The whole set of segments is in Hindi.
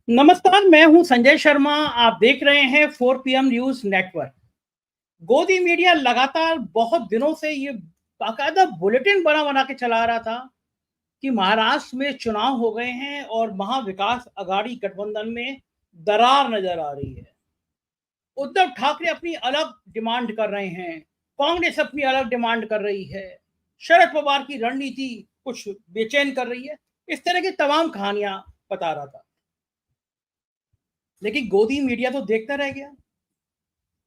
नमस्कार, मैं हूं संजय शर्मा। आप देख रहे हैं 4 PM न्यूज नेटवर्क। गोदी मीडिया लगातार बहुत दिनों से ये बाकायदा बुलेटिन बना के चला रहा था कि महाराष्ट्र में चुनाव हो गए हैं और महाविकास अघाड़ी गठबंधन में दरार नजर आ रही है। उद्धव ठाकरे अपनी अलग डिमांड कर रहे हैं, कांग्रेस अपनी अलग डिमांड कर रही है, शरद पवार की रणनीति कुछ बेचैन कर रही है। इस तरह की तमाम कहानियां बता रहा था, लेकिन गोदी मीडिया तो देखता रह गया।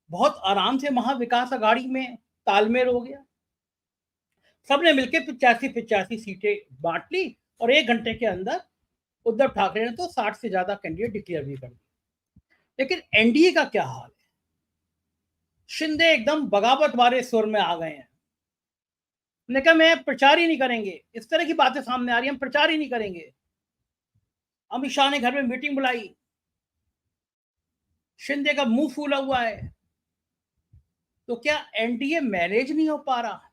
बहुत आराम से महाविकास अघाड़ी में तालमेल हो गया। सबने मिलकर 85-85 सीटें बांट ली और 1 घंटे के अंदर उद्धव ठाकरे ने तो 60 से ज्यादा कैंडिडेट डिक्लेयर भी कर दिए। लेकिन एनडीए का क्या हाल है? शिंदे एकदम बगावत वाले सुर में आ गए हैं। उन्होंने कहा मैं प्रचार ही नहीं करेंगे, इस तरह की बातें सामने आ रही हैं, हम प्रचार ही नहीं करेंगे। अमित शाह ने घर में मीटिंग बुलाई, शिंदे का मुंह फूला हुआ है। तो क्या एनडीए मैनेज नहीं हो पा रहा?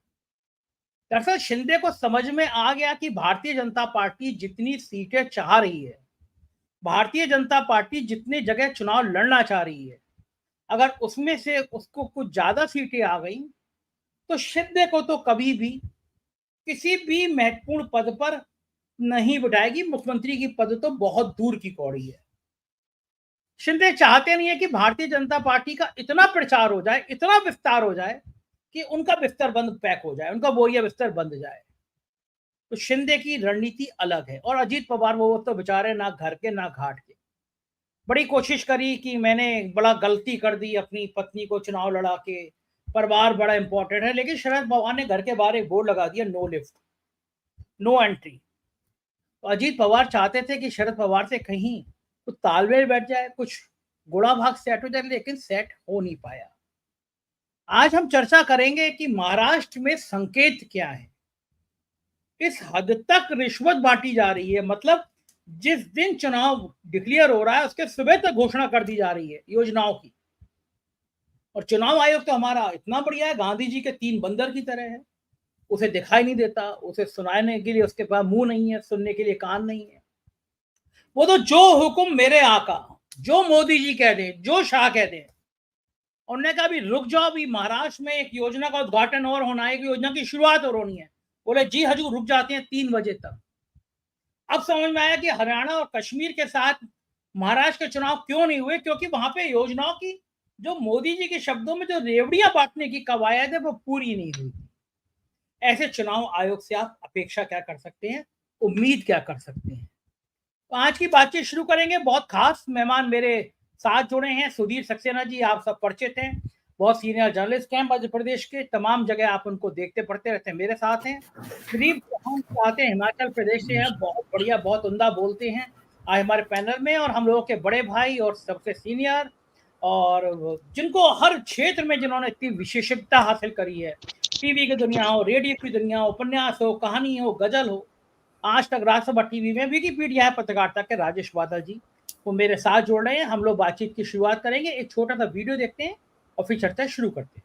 दरअसल शिंदे को समझ में आ गया कि भारतीय जनता पार्टी जितनी सीटें चाह रही है, भारतीय जनता पार्टी जितनी जगह चुनाव लड़ना चाह रही है, अगर उसमें से उसको कुछ ज्यादा सीटें आ गई तो शिंदे को तो कभी भी किसी भी महत्वपूर्ण पद पर नहीं बिठाएगी। मुख्यमंत्री की पद तो बहुत दूर की कौड़ी है। शिंदे चाहते नहीं है कि भारतीय जनता पार्टी का इतना प्रचार हो जाए, इतना विस्तार हो जाए कि उनका बिस्तर बंद पैक हो जाए, उनका बोरिया बिस्तर बंद जाए। तो शिंदे की रणनीति अलग है। और अजीत पवार वो तो बेचारे ना घर के ना घाट के। बड़ी कोशिश करी कि मैंने बड़ा गलती कर दी, अपनी पत्नी को चुनाव लड़ा के, परिवार बड़ा इंपॉर्टेंट है। लेकिन शरद पवार ने घर के बाहर एक बोर्ड लगा दिया, नो लिफ्ट, नो एंट्री। तो अजीत पवार चाहते थे कि शरद पवार से कहीं कुछ तालमेल बैठ जाए, कुछ गुड़ा भाग सेट हो जाए, लेकिन सेट हो नहीं पाया। आज हम चर्चा करेंगे कि महाराष्ट्र में संकेत क्या है, किस हद तक रिश्वत बांटी जा रही है। मतलब जिस दिन चुनाव डिक्लेयर हो रहा है उसके सुबह तक घोषणा कर दी जा रही है योजनाओं की। और चुनाव आयोग तो हमारा इतना बढ़िया है, गांधी जी के 3 बंदर की तरह है। उसे दिखाई नहीं देता, उसे सुनाने के लिए उसके पास मुंह नहीं है, सुनने के लिए कान नहीं है। वो तो जो हुक्म मेरे आका, जो मोदी जी कह दें, जो शाह कह दें। उन्होंने कहा अभी रुक जाओ, अभी महाराष्ट्र में एक योजना का उद्घाटन और होना है, एक योजना की शुरुआत और होनी है। बोले जी हजूर, रुक जाते हैं 3 बजे तक। अब समझ में आया कि हरियाणा और कश्मीर के साथ महाराष्ट्र के चुनाव क्यों नहीं हुए, क्योंकि वहां पे योजनाओं की, जो मोदी जी के शब्दों में जो रेवड़ियां बांटने की कवायद है, वो पूरी नहीं हुई। ऐसे चुनाव आयोग से आप अपेक्षा क्या कर सकते हैं, उम्मीद क्या कर सकते हैं? तो आज की बातचीत शुरू करेंगे। बहुत खास मेहमान मेरे साथ जुड़े हैं। सुधीर सक्सेना जी, आप सब परिचित हैं, बहुत सीनियर जर्नलिस्ट हैं मध्य प्रदेश के, तमाम जगह आप उनको देखते पढ़ते रहते हैं, मेरे साथ हैं। दिलीप चौहान चाहते हैं, हिमाचल प्रदेश से हैं, बहुत बढ़िया, बहुत उम्दा बोलते हैं, आज हमारे पैनल में। और हम लोगों के बड़े भाई और सबसे सीनियर, और जिनको हर क्षेत्र में जिन्होंने इतनी विशेषज्ञता हासिल करी है, टीवी की दुनिया हो, रेडियो की दुनिया हो, उपन्यास हो, कहानी हो, गजल हो, आज तक राज्यसभा टीवी में विकिपीडिया है पत्रकारिता के, राजेश बादल जी वो मेरे साथ जोड़ रहे हैं। हम लोग बातचीत की शुरुआत करेंगे, एक छोटा सा वीडियो देखते हैं और फिर चर्चा शुरू करते हैं।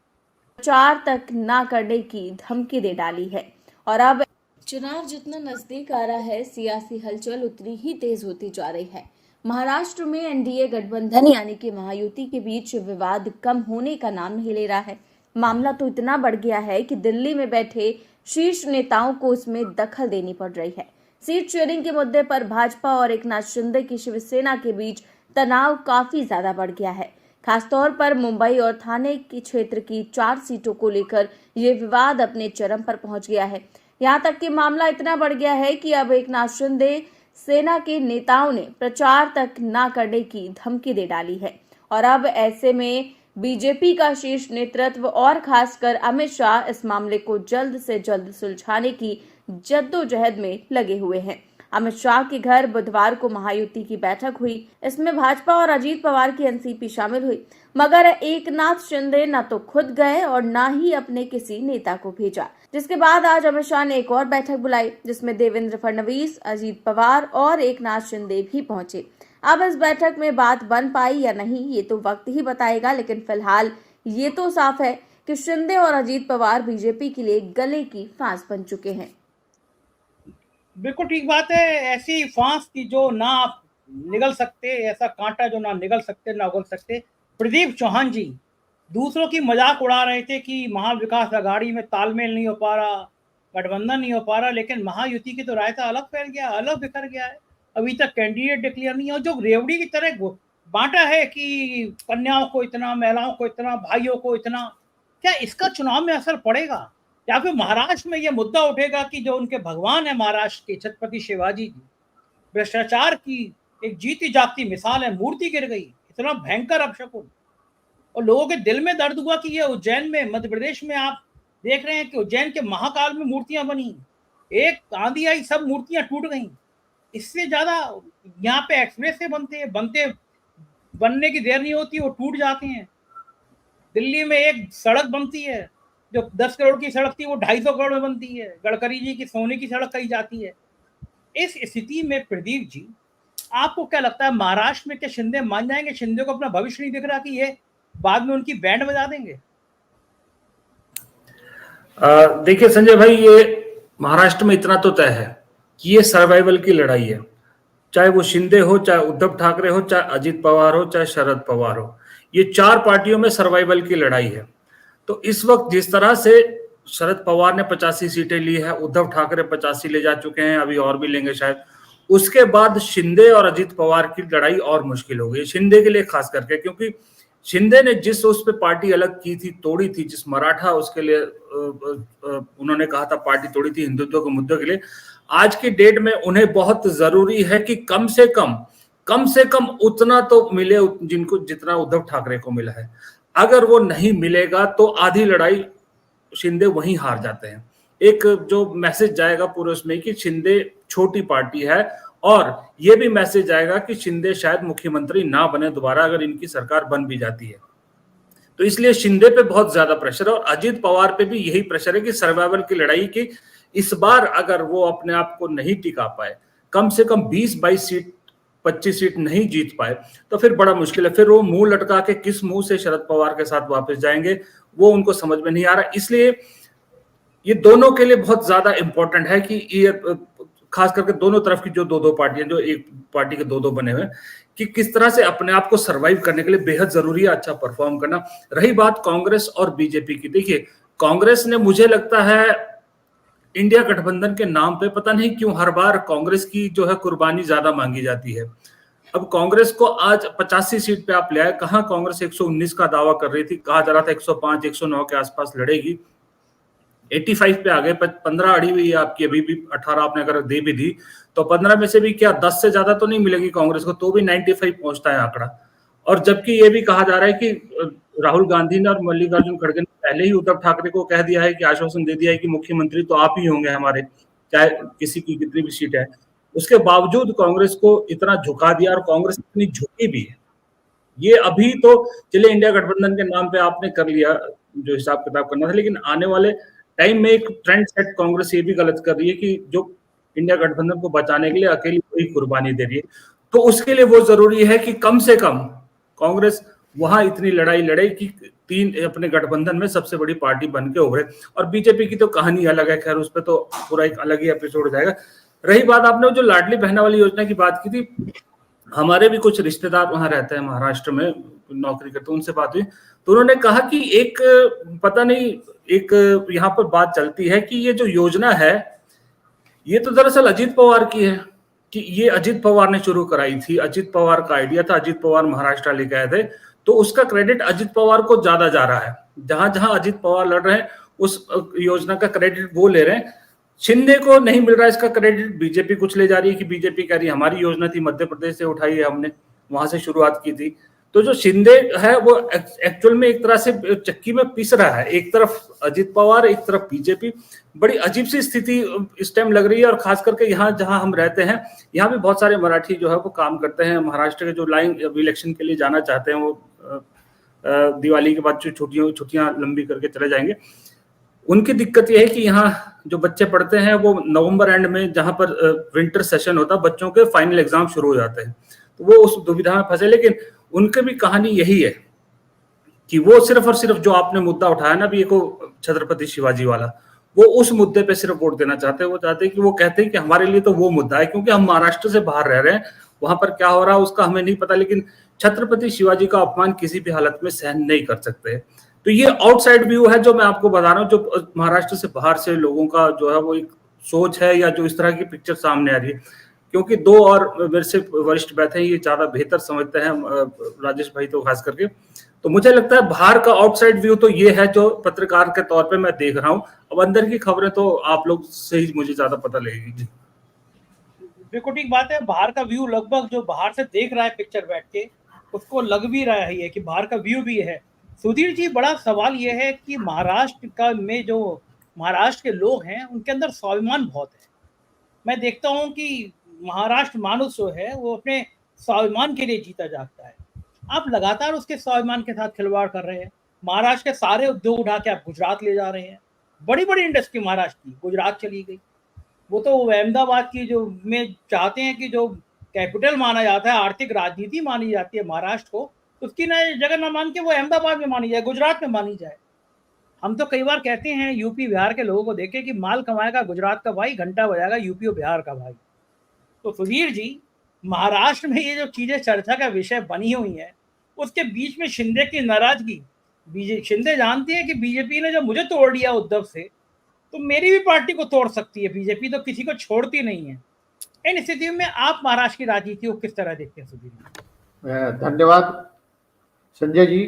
प्रचार तक ना करने की धमकी दे डाली है और अब चुनाव जितना नजदीक आ रहा है, सियासी हलचल उतनी ही तेज होती जा रही है। महाराष्ट्र में एनडीए गठबंधन यानी कि महायुति के बीच विवाद कम होने का नाम नहीं ले रहा है। मामला तो इतना बढ़ गया है कि दिल्ली में बैठे शीर्ष नेताओं को इसमें दखल देनी पड़ रही है। सीट शेयरिंग के मुद्दे पर भाजपा और एकनाथ शिंदे की शिवसेना के बीच तनाव काफी ज्यादा बढ़ गया है। खासतौर पर मुंबई और थाने की क्षेत्र की 4 सीटों को लेकर ये विवाद अपने चरम पर पहुंच गया है। यहाँ तक कि मामला इतना बढ़ गया है कि अब एकनाथ शिंदे सेना के नेताओं ने प्रचार तक न करने की धमकी दे डाली है। और अब ऐसे में बीजेपी का शीर्ष नेतृत्व और खासकर अमित शाह इस मामले को जल्द से जल्द सुलझाने की जद्दोजहद में लगे हुए हैं। अमित शाह के घर बुधवार को महायुति की बैठक हुई। इसमें भाजपा और अजीत पवार की एनसीपी शामिल हुई, मगर एकनाथ शिंदे न तो खुद गए और न ही अपने किसी नेता को भेजा। जिसके बाद आज अमित शाह ने एक और बैठक बुलाई, जिसमें देवेंद्र फडणवीस, अजीत पवार और एकनाथ शिंदे भी पहुंचे। अब इस बैठक में बात बन पाई या नहीं, ये तो वक्त ही बताएगा, लेकिन फिलहाल ये तो साफ है कि शिंदे और अजीत पवार बीजेपी के लिए गले की फांस बन चुके हैं। बिल्कुल ठीक बात है। ऐसी फांस की जो ना आप निगल सकते, ऐसा कांटा जो ना निगल सकते ना उगल सकते। प्रदीप चौहान जी दूसरों की मजाक उड़ा रहे थे कि महाविकास अघाड़ी में तालमेल नहीं हो पा रहा, गठबंधन नहीं हो पा रहा, लेकिन महायुति की तो रायता अलग फैल गया, अलग बिखर गया है। अभी तक कैंडिडेट डिक्लेयर नहीं है, और जो रेवड़ी की तरह बांटा है कि कन्याओं को इतना, महिलाओं को इतना, भाइयों को इतना, क्या इसका चुनाव में असर पड़ेगा? या फिर महाराष्ट्र में यह मुद्दा उठेगा कि जो उनके भगवान है महाराष्ट्र के छत्रपति शिवाजी जी, भ्रष्टाचार की एक जीती जागती मिसाल है, मूर्ति गिर गई, इतना भयंकर अपशकुन, और लोगों के दिल में दर्द हुआ कि ये उज्जैन में, मध्य प्रदेश में आप देख रहे हैं कि उज्जैन के महाकाल में मूर्तियां बनी, एक आंधी आई सब मूर्तियां टूट गई। इससे ज्यादा यहाँ पे एक्सप्रेस से बनते बनने की देर नहीं होती, वो टूट जाते हैं। दिल्ली में एक सड़क बनती है जो 10 करोड़ की सड़क थी, वो 250 करोड़ में बनती है। गडकरी जी की सोने की सड़क कही जाती है। इस स्थिति में प्रदीप जी, आपको क्या लगता है महाराष्ट्र में क्या शिंदे मान जाएंगे? शिंदे को अपना भविष्य नहीं दिख रहा कि ये बाद में उनकी बैंड बजा देंगे? देखिए संजय भाई, ये महाराष्ट्र में इतना तो तय है कि ये सर्वाइवल की लड़ाई है। चाहे वो शिंदे हो, चाहे उद्धव ठाकरे हो, चाहे अजित पवार हो, चाहे शरद पवार हो, ये चार पार्टियों में सर्वाइवल की लड़ाई है। तो इस वक्त जिस तरह से शरद पवार ने 85 सीटें ली है, उद्धव ठाकरे 85 ले जा चुके हैं, अभी और भी लेंगे शायद, उसके बाद शिंदे और अजित पवार की लड़ाई और मुश्किल हो गई शिंदे के लिए खास करके, क्योंकि शिंदे ने जिस उस पे पार्टी अलग की थी, तोड़ी थी, जिस मराठा उसके लिए उन्होंने कहा था पार्टी तोड़ी थी हिंदुत्व के मुद्दों के लिए, आज की डेट में उन्हें बहुत जरूरी है कि कम से कम उतना तो मिले जिनको जितना उद्धव ठाकरे को मिला है। अगर वो नहीं मिलेगा तो आधी लड़ाई शिंदे वहीं हार जाते हैं। एक जो मैसेज जाएगा पूरे उसमें कि शिंदे छोटी पार्टी है, और ये भी मैसेज आएगा कि शिंदे शायद मुख्यमंत्री ना बने दोबारा अगर इनकी सरकार बन भी जाती है। तो इसलिए शिंदे पे बहुत ज्यादा प्रेशर है, और अजित पवार पे भी यही प्रेशर है कि सर्वाइवल की लड़ाई की इस बार अगर वो अपने आप को नहीं टिका पाए, कम से कम 20-22 सीट 25 सीट नहीं जीत पाए, तो फिर बड़ा मुश्किल है। फिर वो मुंह लटका के किस मुंह से शरद पवार के साथ वापस जाएंगे, वो उनको समझ में नहीं आ रहा। इसलिए ये दोनों के लिए बहुत ज्यादा इंपॉर्टेंट है कि ये खास करके दोनों तरफ की जो दो पार्टियां, जो एक पार्टी के दो बने हुए, कि किस तरह से अपने आप को सरवाइव करने के लिए बेहद जरूरी है अच्छा परफॉर्म करना। रही बात कांग्रेस और बीजेपी की, देखिए कांग्रेस ने, मुझे लगता है इंडिया गठबंधन के नाम पे पता नहीं क्यों हर बार कांग्रेस की जो है कुर्बानी ज्यादा मांगी जाती है। अब कांग्रेस को आज 85 सीट पे आप ले आए, कहां कांग्रेस 119 का दावा कर रही थी, कहा जा रहा था 105 109 के आसपास लड़ेगी, 85 पे आ गए, 15 अड़ी हुई है आपकी, अभी भी 18 आपने अगर दे भी दी तो 15 में से भी क्या 10 से ज्यादा तो नहीं मिलेगी कांग्रेस को, तो भी 95 पहुंचता है आंकड़ा। और जबकि ये भी कहा जा रहा है कि राहुल गांधी ने और मल्लिकार्जुन खड़गे ने पहले ही उद्धव ठाकरे को कह दिया है कि आश्वासन दे दिया है कि मुख्यमंत्री तो आप ही होंगे हमारे, चाहे किसी की कितनी भी सीट है। उसके बावजूद कांग्रेस को इतना झुका दिया, और कांग्रेस इतनी झुकी भी है। ये अभी तो चलिए इंडिया गठबंधन के नाम पे आपने कर लिया जो हिसाब किताब करना था, लेकिन आने वाले टाइम में एक ट्रेंड सेट कांग्रेस ये भी गलत कर रही है कि जो इंडिया गठबंधन को बचाने के लिए अकेली कोई कुर्बानी दे रही है। तो उसके लिए वो जरूरी है कि कम से कम कांग्रेस वहां इतनी लड़ाई लड़े कि तीन अपने गठबंधन में सबसे बड़ी पार्टी बन के उभरे। और बीजेपी की तो कहानी अलग है, खैर उस पर तो पूरा एक अलग ही एपिसोड हो जाएगा। रही बात, आपने जो लाडली बहना वाली योजना की बात की थी, हमारे भी कुछ रिश्तेदार वहां रहते हैं महाराष्ट्र में, नौकरी करते, उनसे बात हुई तो उन्होंने कहा कि एक पता नहीं एक यहाँ पर बात चलती है कि ये जो योजना है ये तो दरअसल अजित पवार की है, कि ये अजित पवार ने शुरू कराई थी, अजित पवार का आइडिया था, अजित पवार महाराष्ट्र लेके आए थे, तो उसका क्रेडिट अजित पवार को ज्यादा जा रहा है। जहां जहां अजित पवार लड़ रहे हैं उस योजना का क्रेडिट वो ले रहे हैं, शिंदे को नहीं मिल रहा है इसका क्रेडिट। बीजेपी कुछ ले जा रही है कि बीजेपी कह रही है हमारी योजना थी, मध्य प्रदेश से उठाई है हमने, वहां से शुरुआत की थी। तो जो शिंदे है वो एक्चुअल में एक तरह से चक्की में पिस रहा है, एक तरफ अजित पवार, एक तरफ बीजेपी। बड़ी अजीब सी स्थिति इस टाइम लग रही है। और खास करके यहाँ जहां हम रहते हैं, यहाँ भी बहुत सारे मराठी जो है वो काम करते हैं महाराष्ट्र के, जो लाइन इलेक्शन के लिए जाना चाहते हैं, वो दिवाली के बाद छुट्टियां लंबी करके चले जाएंगे। उनकी दिक्कत यह है कि यहाँ जो बच्चे पढ़ते हैं वो नवंबर एंड में, जहां पर विंटर सेशन होता है, बच्चों के फाइनल एग्जाम शुरू हो जाते हैं, तो वो उस दुविधा में फंसे। लेकिन उनकी भी कहानी यही है कि वो सिर्फ और सिर्फ जो आपने मुद्दा उठाया ना भी, को छत्रपति शिवाजी वाला, वो उस मुद्दे पे सिर्फ वोट देना चाहते हैं। वो चाहते हैं कि वो कहते हैं कि हमारे लिए तो वो मुद्दा है, क्योंकि हम महाराष्ट्र से बाहर रह रहे हैं, वहां पर क्या हो रहा है उसका हमें नहीं पता, लेकिन छत्रपति शिवाजी का अपमान किसी भी हालत में सहन नहीं कर सकते। तो ये आउटसाइड व्यू है जो मैं आपको बता रहा हूँ, जो महाराष्ट्र से बाहर से लोगों का जो है वो एक सोच है, या जो इस तरह की पिक्चर सामने आ रही है। क्योंकि दो और मेरे से वरिष्ठ बैठे हैं, ये ज्यादा बेहतर समझते हैं, राजेश भाई तो खास करके। तो मुझे लगता है बाहर का आउटसाइड व्यू तो ये है जो पत्रकार के तौर पे मैं देख रहा हूँ। अब अंदर की खबरें तो आप लोग से ही मुझे ज्यादा पता लगेगी। बिल्कुल ठीक बात है। बाहर का व्यू लगभग जो बाहर से देख रहा है पिक्चर बैठ के, उसको लग भी रहा है कि बाहर का व्यू भी है। सुधीर जी, बड़ा सवाल ये है कि महाराष्ट्र का में जो महाराष्ट्र के लोग हैं उनके अंदर स्वाभिमान बहुत है। मैं देखता हूँ कि महाराष्ट्र मानुस जो है वो अपने स्वाभिमान के लिए जीता जागता है। आप लगातार उसके स्वाभिमान के साथ खिलवाड़ कर रहे हैं। महाराष्ट्र के सारे उद्योग उठा के आप गुजरात ले जा रहे हैं। बड़ी बड़ी इंडस्ट्री महाराष्ट्र की गुजरात चली गई। वो तो अहमदाबाद की जो में चाहते हैं कि जो कैपिटल माना जाता है, आर्थिक राजनीति मानी जाती है महाराष्ट्र को, उसकी ना जगह ना मान के वो अहमदाबाद में मानी जाए, गुजरात में मानी जाए। हम तो कई बार कहते हैं यूपी बिहार के लोगों को देखे कि माल कमाएगा गुजरात का भाई, घंटा बजाएगा यूपी और बिहार का भाई। तो सुधीर जी, महाराष्ट्र में ये जो चीजें चर्चा का विषय बनी हुई है, उसके बीच में शिंदे की नाराजगी। शिंदे जानती है कि बीजेपी ने जब मुझे तोड़ दिया उद्धव से, तो मेरी भी पार्टी को तोड़ सकती है। बीजेपी तो किसी को छोड़ती नहीं है। इन स्थिति में आप महाराष्ट्र की राजनीति को किस तरह देखते हैं सुधीर जी? धन्यवाद संजय जी।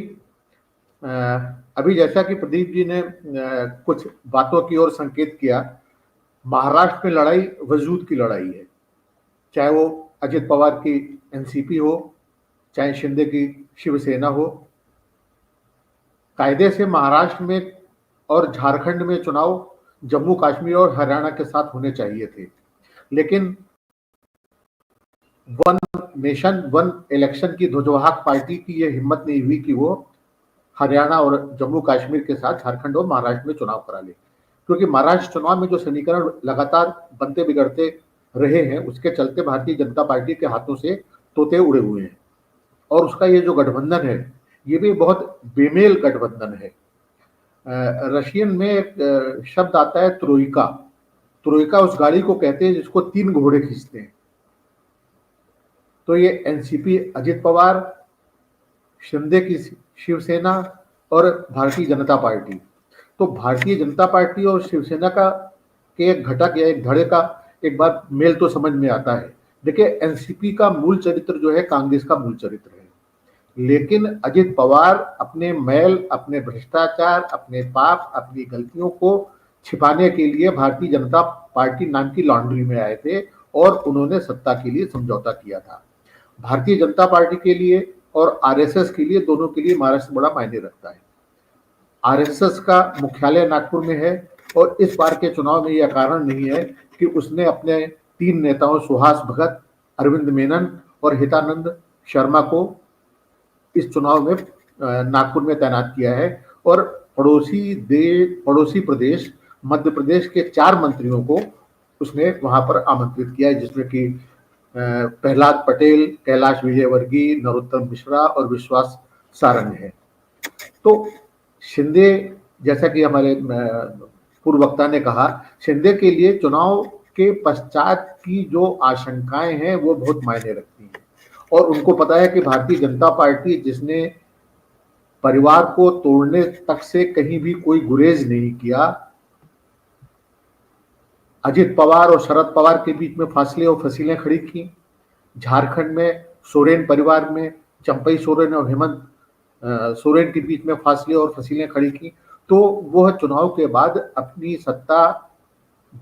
अभी जैसा कि प्रदीप जी ने कुछ बातों की ओर संकेत किया, महाराष्ट्र में लड़ाई वजूद की लड़ाई है। चाहे वो अजित पवार की एनसीपी हो, चाहे शिंदे की शिवसेना हो। कायदे से महाराष्ट्र में और झारखंड में चुनाव जम्मू कश्मीर और हरियाणा के साथ होने चाहिए थे, लेकिन वन नेशन वन इलेक्शन की ध्वजवाहक पार्टी की यह हिम्मत नहीं हुई कि वो हरियाणा और जम्मू कश्मीर के साथ झारखंड और महाराष्ट्र में चुनाव करा ले। क्योंकि महाराष्ट्र चुनाव में जो समीकरण लगातार बनते बिगड़ते रहे हैं, उसके चलते भारतीय जनता पार्टी के हाथों से तोते उड़े हुए हैं। और उसका ये जो गठबंधन है, ये भी बहुत बेमेल गठबंधन है। रशियन में एक शब्द आता है त्रोइका। त्रोइका उस गाड़ी को कहते हैं जिसको 3 घोड़े खींचते हैं। तो ये एनसीपी अजित पवार, शिंदे की शिवसेना और भारतीय जनता पार्टी। तो भारतीय जनता पार्टी और शिवसेना का के एक घटक या एक धड़े का एक बार मेल तो समझ में आता है। देखिए, एनसीपी का मूल चरित्र जो है कांग्रेस का मूल चरित्र है, लेकिन अजित पवार अपने मैल, अपने भ्रष्टाचार, अपने पाप, अपनी गलतियों को छिपाने के लिए भारतीय जनता पार्टी नाम की लॉन्ड्री में आए थे और उन्होंने सत्ता के लिए समझौता किया था। भारतीय जनता पार्टी के लिए और आरएसएस के लिए, दोनों के लिए महाराष्ट्र बड़ा मायने रखता है। आरएसएस का मुख्यालय नागपुर में है और इस बार के चुनाव में यह कारण नहीं है कि उसने अपने 3 नेताओं सुहास भगत, अरविंद मेनन और हितानंद शर्मा को इस चुनाव में नागपुर में तैनात किया है। और पड़ोसी प्रदेश मध्य प्रदेश के 4 मंत्रियों को उसने वहां पर आमंत्रित किया है, जिसमें कि प्रहलाद पटेल, कैलाश विजयवर्गीय, नरोत्तम मिश्रा और विश्वास सारंग है। तो शिंदे, जैसा कि हमारे पूर्व वक्ता ने कहा, शिंदे के लिए चुनाव के पश्चात की जो आशंकाएं हैं वो बहुत मायने रखती हैं। और उनको पता है कि भारतीय जनता पार्टी, जिसने परिवार को तोड़ने तक से कहीं भी कोई गुरेज नहीं किया, अजित पवार और शरद पवार के बीच में फासले और फसीलें खड़ी की। झारखंड में सोरेन परिवार में चंपई सोरेन और हेमंत सोरेन के बीच में फासले और फसीलें खड़ी की। तो वह चुनाव के बाद अपनी सत्ता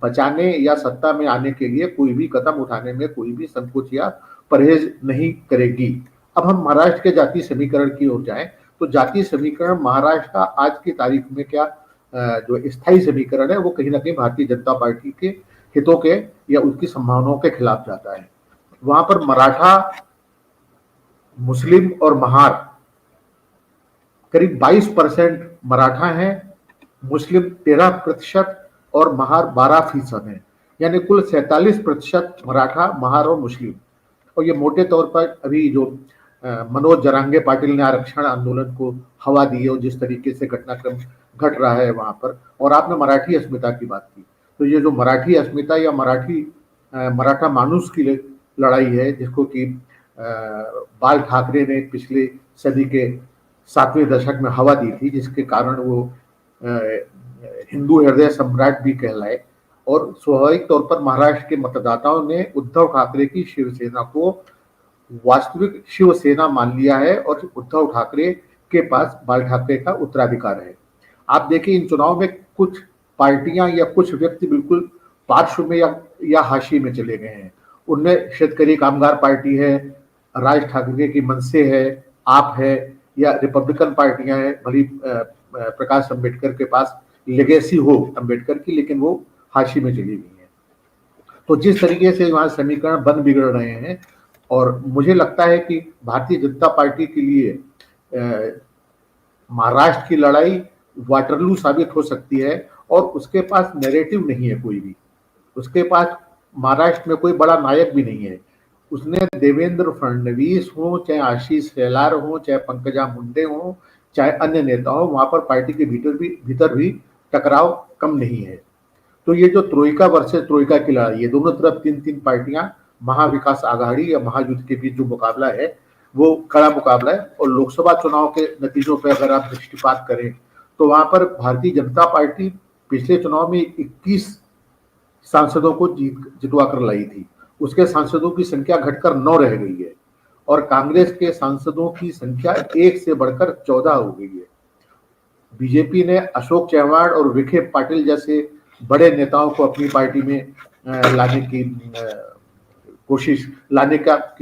बचाने या सत्ता में आने के लिए कोई भी कदम उठाने में कोई भी संकोच या परहेज नहीं करेगी। अब हम महाराष्ट्र के जातीय समीकरण की ओर जाएं, तो जातीय समीकरण महाराष्ट्र का आज की तारीख में क्या जो स्थायी समीकरण है, वो कहीं ना कहीं भारतीय जनता पार्टी के हितों के या उसकी संभावनाओं के खिलाफ जाता है। वहां पर मराठा, मुस्लिम और महार करीब 22% मराठा हैं, मुस्लिम 13% और महार 12% है। यानी कुल 47% मराठा, महार और मुस्लिम। और ये मोटे तौर पर अभी जो मनोज जरांगे पाटिल ने आरक्षण आंदोलन को हवा दी है और जिस तरीके से घटनाक्रम घट रहा है वहां पर। और आपने मराठी अस्मिता की बात की, तो ये जो मराठी अस्मिता या मराठा मानुस की लड़ाई है, जिसको कि बाल ठाकरे ने पिछले सदी के 7वें दशक में हवा दी थी, जिसके कारण वो हिंदू हृदय सम्राट भी कहलाए। और स्वाभाविक तौर पर महाराष्ट्र के मतदाताओं ने उद्धव ठाकरे की शिवसेना को वास्तविक शिवसेना मान लिया है और उद्धव ठाकरे के पास बाल ठाकरे का उत्तराधिकार है। आप देखिए, इन चुनाव में कुछ पार्टियां या कुछ व्यक्ति बिल्कुल पार्श्व में या हाशिए में चले गए हैं। उनमें शेतकरी कामगार पार्टी है, राज ठाकरे की मनसे है, आप है, या रिपब्लिकन पार्टियां हैं, भली प्रकाश अंबेडकर के पास लेगेसी हो अंबेडकर की, लेकिन वो हाशिए में चली गई है। तो जिस तरीके से वहां समीकरण बन बिगड़ रहे हैं, और मुझे लगता है कि भारतीय जनता पार्टी के लिए महाराष्ट्र की लड़ाई वाटरलू साबित हो सकती है, और उसके पास नैरेटिव नहीं है कोई भी। उसके पास महाराष्ट्र में कोई बड़ा नायक भी नहीं है। उसने देवेंद्र फडणवीस हो, चाहे आशीष शेलार हो, चाहे पंकजा मुंडे हो, चाहे अन्य नेता हो, वहां पर पार्टी के भीतर भी टकराव कम नहीं है। तो ये जो ट्रोइका वर्सेस ट्रोइका की लड़ाई है, दोनों तरफ 3-3 पार्टियां, महाविकास आघाड़ी या महायुद्ध के बीच जो मुकाबला है वो कड़ा मुकाबला है। और लोकसभा चुनाव के नतीजों पर अगर आप दृष्टिपात करें तो वहां पर भारतीय जनता पार्टी पिछले चुनाव में 21 सांसदों को जितवा कर लाई थी। उसके सांसदों की संख्या घटकर 9 रह गई है, और कांग्रेस के सांसदों की संख्या 1 से बढ़कर 14 हो गई है। बीजेपी ने अशोक चव्हाण और विखे पाटिल जैसे बड़े नेताओं को अपनी पार्टी में लाने की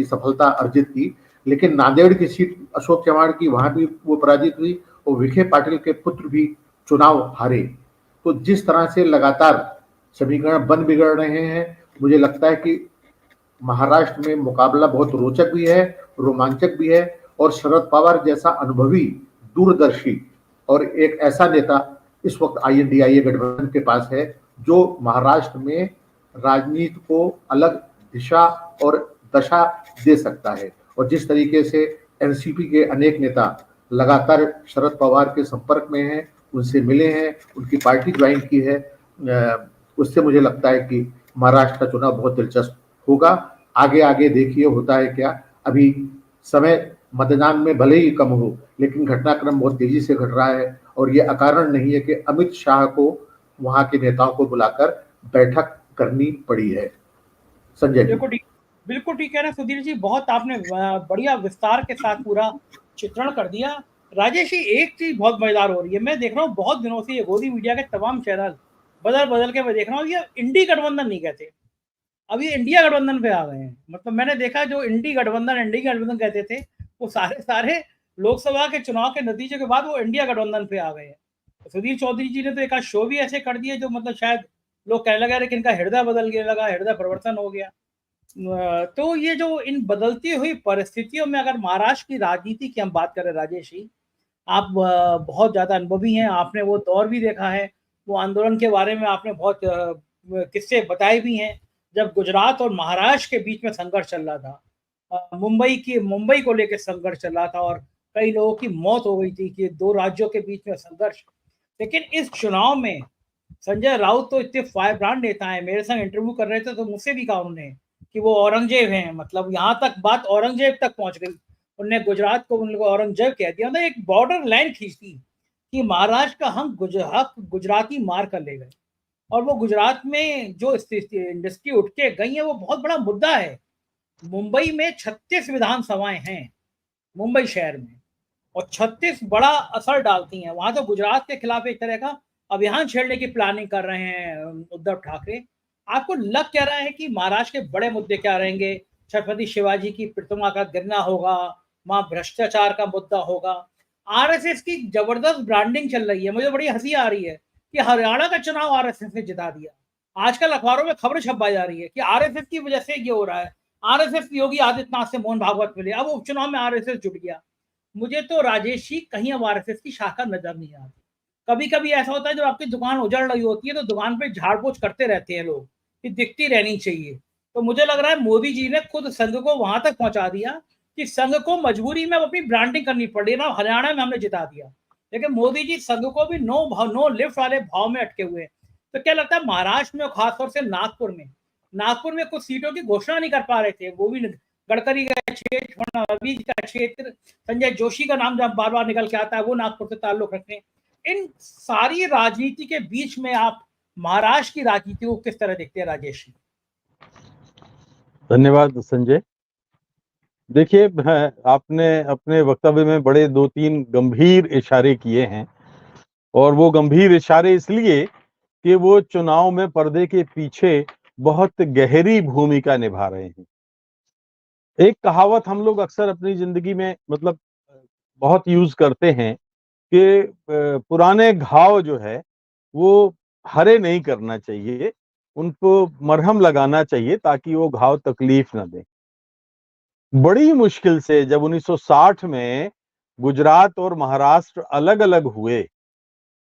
सफलता अर्जित की, लेकिन नांदेड़ की सीट अशोक चव्हाण की, वहां भी वो पराजित हुई, और विखे पाटिल के पुत्र भी चुनाव हारे। तो जिस तरह से लगातार समीकरण बन बिगड़ रहे हैं, मुझे लगता है कि महाराष्ट्र में मुकाबला बहुत रोचक भी है, रोमांचक भी है, और शरद पवार जैसा अनुभवी, दूरदर्शी और एक ऐसा नेता इस वक्त INDIA गठबंधन के पास है, जो महाराष्ट्र में राजनीति को अलग दिशा और दशा दे सकता है। और जिस तरीके से NCP के अनेक नेता लगातार शरद पवार के संपर्क में हैं, उनसे मिले हैं, उनकी पार्टी ज्वाइन की है, उससे मुझे लगता है कि महाराष्ट्र का चुनाव बहुत दिलचस्प होगा। आगे देखिए होता है क्या। अभी समय मतदान में भले ही कम हो, लेकिन घटनाक्रम बहुत तेजी से घट रहा है, और ये अकारण नहीं है कि अमित शाह को वहां के नेताओं को बुलाकर बैठक करनी पड़ी है। संजय जी, बिल्कुल ठीक है ना सुधीर जी, बहुत आपने बढ़िया विस्तार के साथ पूरा चित्रण कर दिया। राजेश जी, एक चीज बहुत मजेदार हो रही है, मैं देख रहा हूँ बहुत दिनों से ये गोदी मीडिया के तमाम चैनल बदल के मैं देख रहा हूँ, ये इंडी गठबंधन नहीं कहते, अब ये इंडिया गठबंधन पे आ गए हैं। मतलब मैंने देखा जो इंडी गठबंधन कहते थे, वो सारे लोकसभा के चुनाव के नतीजे के बाद वो इंडिया गठबंधन पे आ गए हैं। तो सुधीर चौधरी जी ने तो एक शो भी ऐसे कर दिए जो मतलब शायद लोग कहने लगे कि इनका हृदय बदल गया, लगा हृदय परिवर्तन हो गया। तो ये जो इन बदलती हुई परिस्थितियों में अगर महाराष्ट्र की राजनीति की हम बात करें, राजेश जी आप बहुत ज्यादा अनुभवी हैं, आपने वो दौर भी देखा है, वो आंदोलन के बारे में आपने बहुत किस्से बताए भी हैं, जब गुजरात और महाराष्ट्र के बीच में संघर्ष चल रहा था, मुंबई को लेकर संघर्ष चल रहा था, और कई लोगों की मौत हो गई थी कि 2 राज्यों के बीच में संघर्ष। लेकिन इस चुनाव में संजय राउत तो इतने फायरब्रांड नेता हैं, मेरे संग इंटरव्यू कर रहे थे तो मुझसे भी कहा उन्होंने कि वो औरंगजेब हैं, मतलब यहाँ तक बात औरंगजेब तक पहुंच गई, उनने गुजरात को उन लोगों औरंगजेब कह दिया, मतलब एक बॉर्डर लाइन खींच दी कि महाराष्ट्र का हम गुजराती मार कर ले गए। और वो गुजरात में जो इंडस्ट्री उठ के गई है वो बहुत बड़ा मुद्दा है। मुंबई में 36 विधानसभाएं हैं मुंबई शहर में, और 36 बड़ा असर डालती हैं। वहां तो गुजरात के खिलाफ एक तरह का अभियान छेड़ने की प्लानिंग कर रहे हैं उद्धव ठाकरे। आपको लग क्या रहा है कि महाराष्ट्र के बड़े मुद्दे क्या रहेंगे? छत्रपति शिवाजी की प्रतिमा का गिरना होगा, वहां भ्रष्टाचार का मुद्दा होगा, आरएसएस की जबरदस्त ब्रांडिंग चल रही है। मुझे बड़ी हंसी आ रही है कि हरियाणा का चुनाव आरएसएस ने जिता दिया। आजकल अखबारों में खबर छपाई जा रही है कि आरएसएस की वजह से ये हो रहा है, आरएसएस योगी आदित्यनाथ से मोहन भागवत मिले, अब उपचुनाव में आरएसएस जुट गया। मुझे तो राजेश जी कहीं अब आरएसएस की शाखा नजर नहीं आती। कभी कभी ऐसा होता है जब आपकी दुकान उजड़ रही होती है तो दुकान पे झाड़ पोछ करते रहते हैं लोग कि दिखती रहनी चाहिए। तो मुझे लग रहा है मोदी जी ने खुद संघ को वहां तक पहुंचा दिया कि संघ को मजबूरी में अपनी ब्रांडिंग करनी पड़ी ना। हरियाणा में हमने जिता दिया, लेकिन मोदी जी संघ को भी नो लिफ्ट वाले भाव में अटके हुए हैं। तो क्या लगता है महाराष्ट्र में और खासतौर से नागपुर में नागपुर में कुछ सीटों की घोषणा नहीं कर पा रहे थे, वो भी गडकरी का क्षेत्र, फडणवीस का क्षेत्र, संजय जोशी का नाम जब बार बार निकल के आता है, वो नागपुर से ताल्लुक रखते हैं। इन सारी राजनीति के बीच में आप महाराष्ट्र की राजनीति को किस तरह देखते हैं राजेश? धन्यवाद संजय। देखिए, आपने अपने वक्तव्य में बड़े 2-3 गंभीर इशारे किए हैं, और वो गंभीर इशारे इसलिए कि वो चुनाव में पर्दे के पीछे बहुत गहरी भूमिका निभा रहे हैं। एक कहावत हम लोग अक्सर अपनी जिंदगी में मतलब बहुत यूज करते हैं कि पुराने घाव जो है वो हरे नहीं करना चाहिए, उनको मरहम लगाना चाहिए ताकि वो घाव तकलीफ ना दे। बड़ी मुश्किल से जब 1960 में गुजरात और महाराष्ट्र अलग अलग हुए,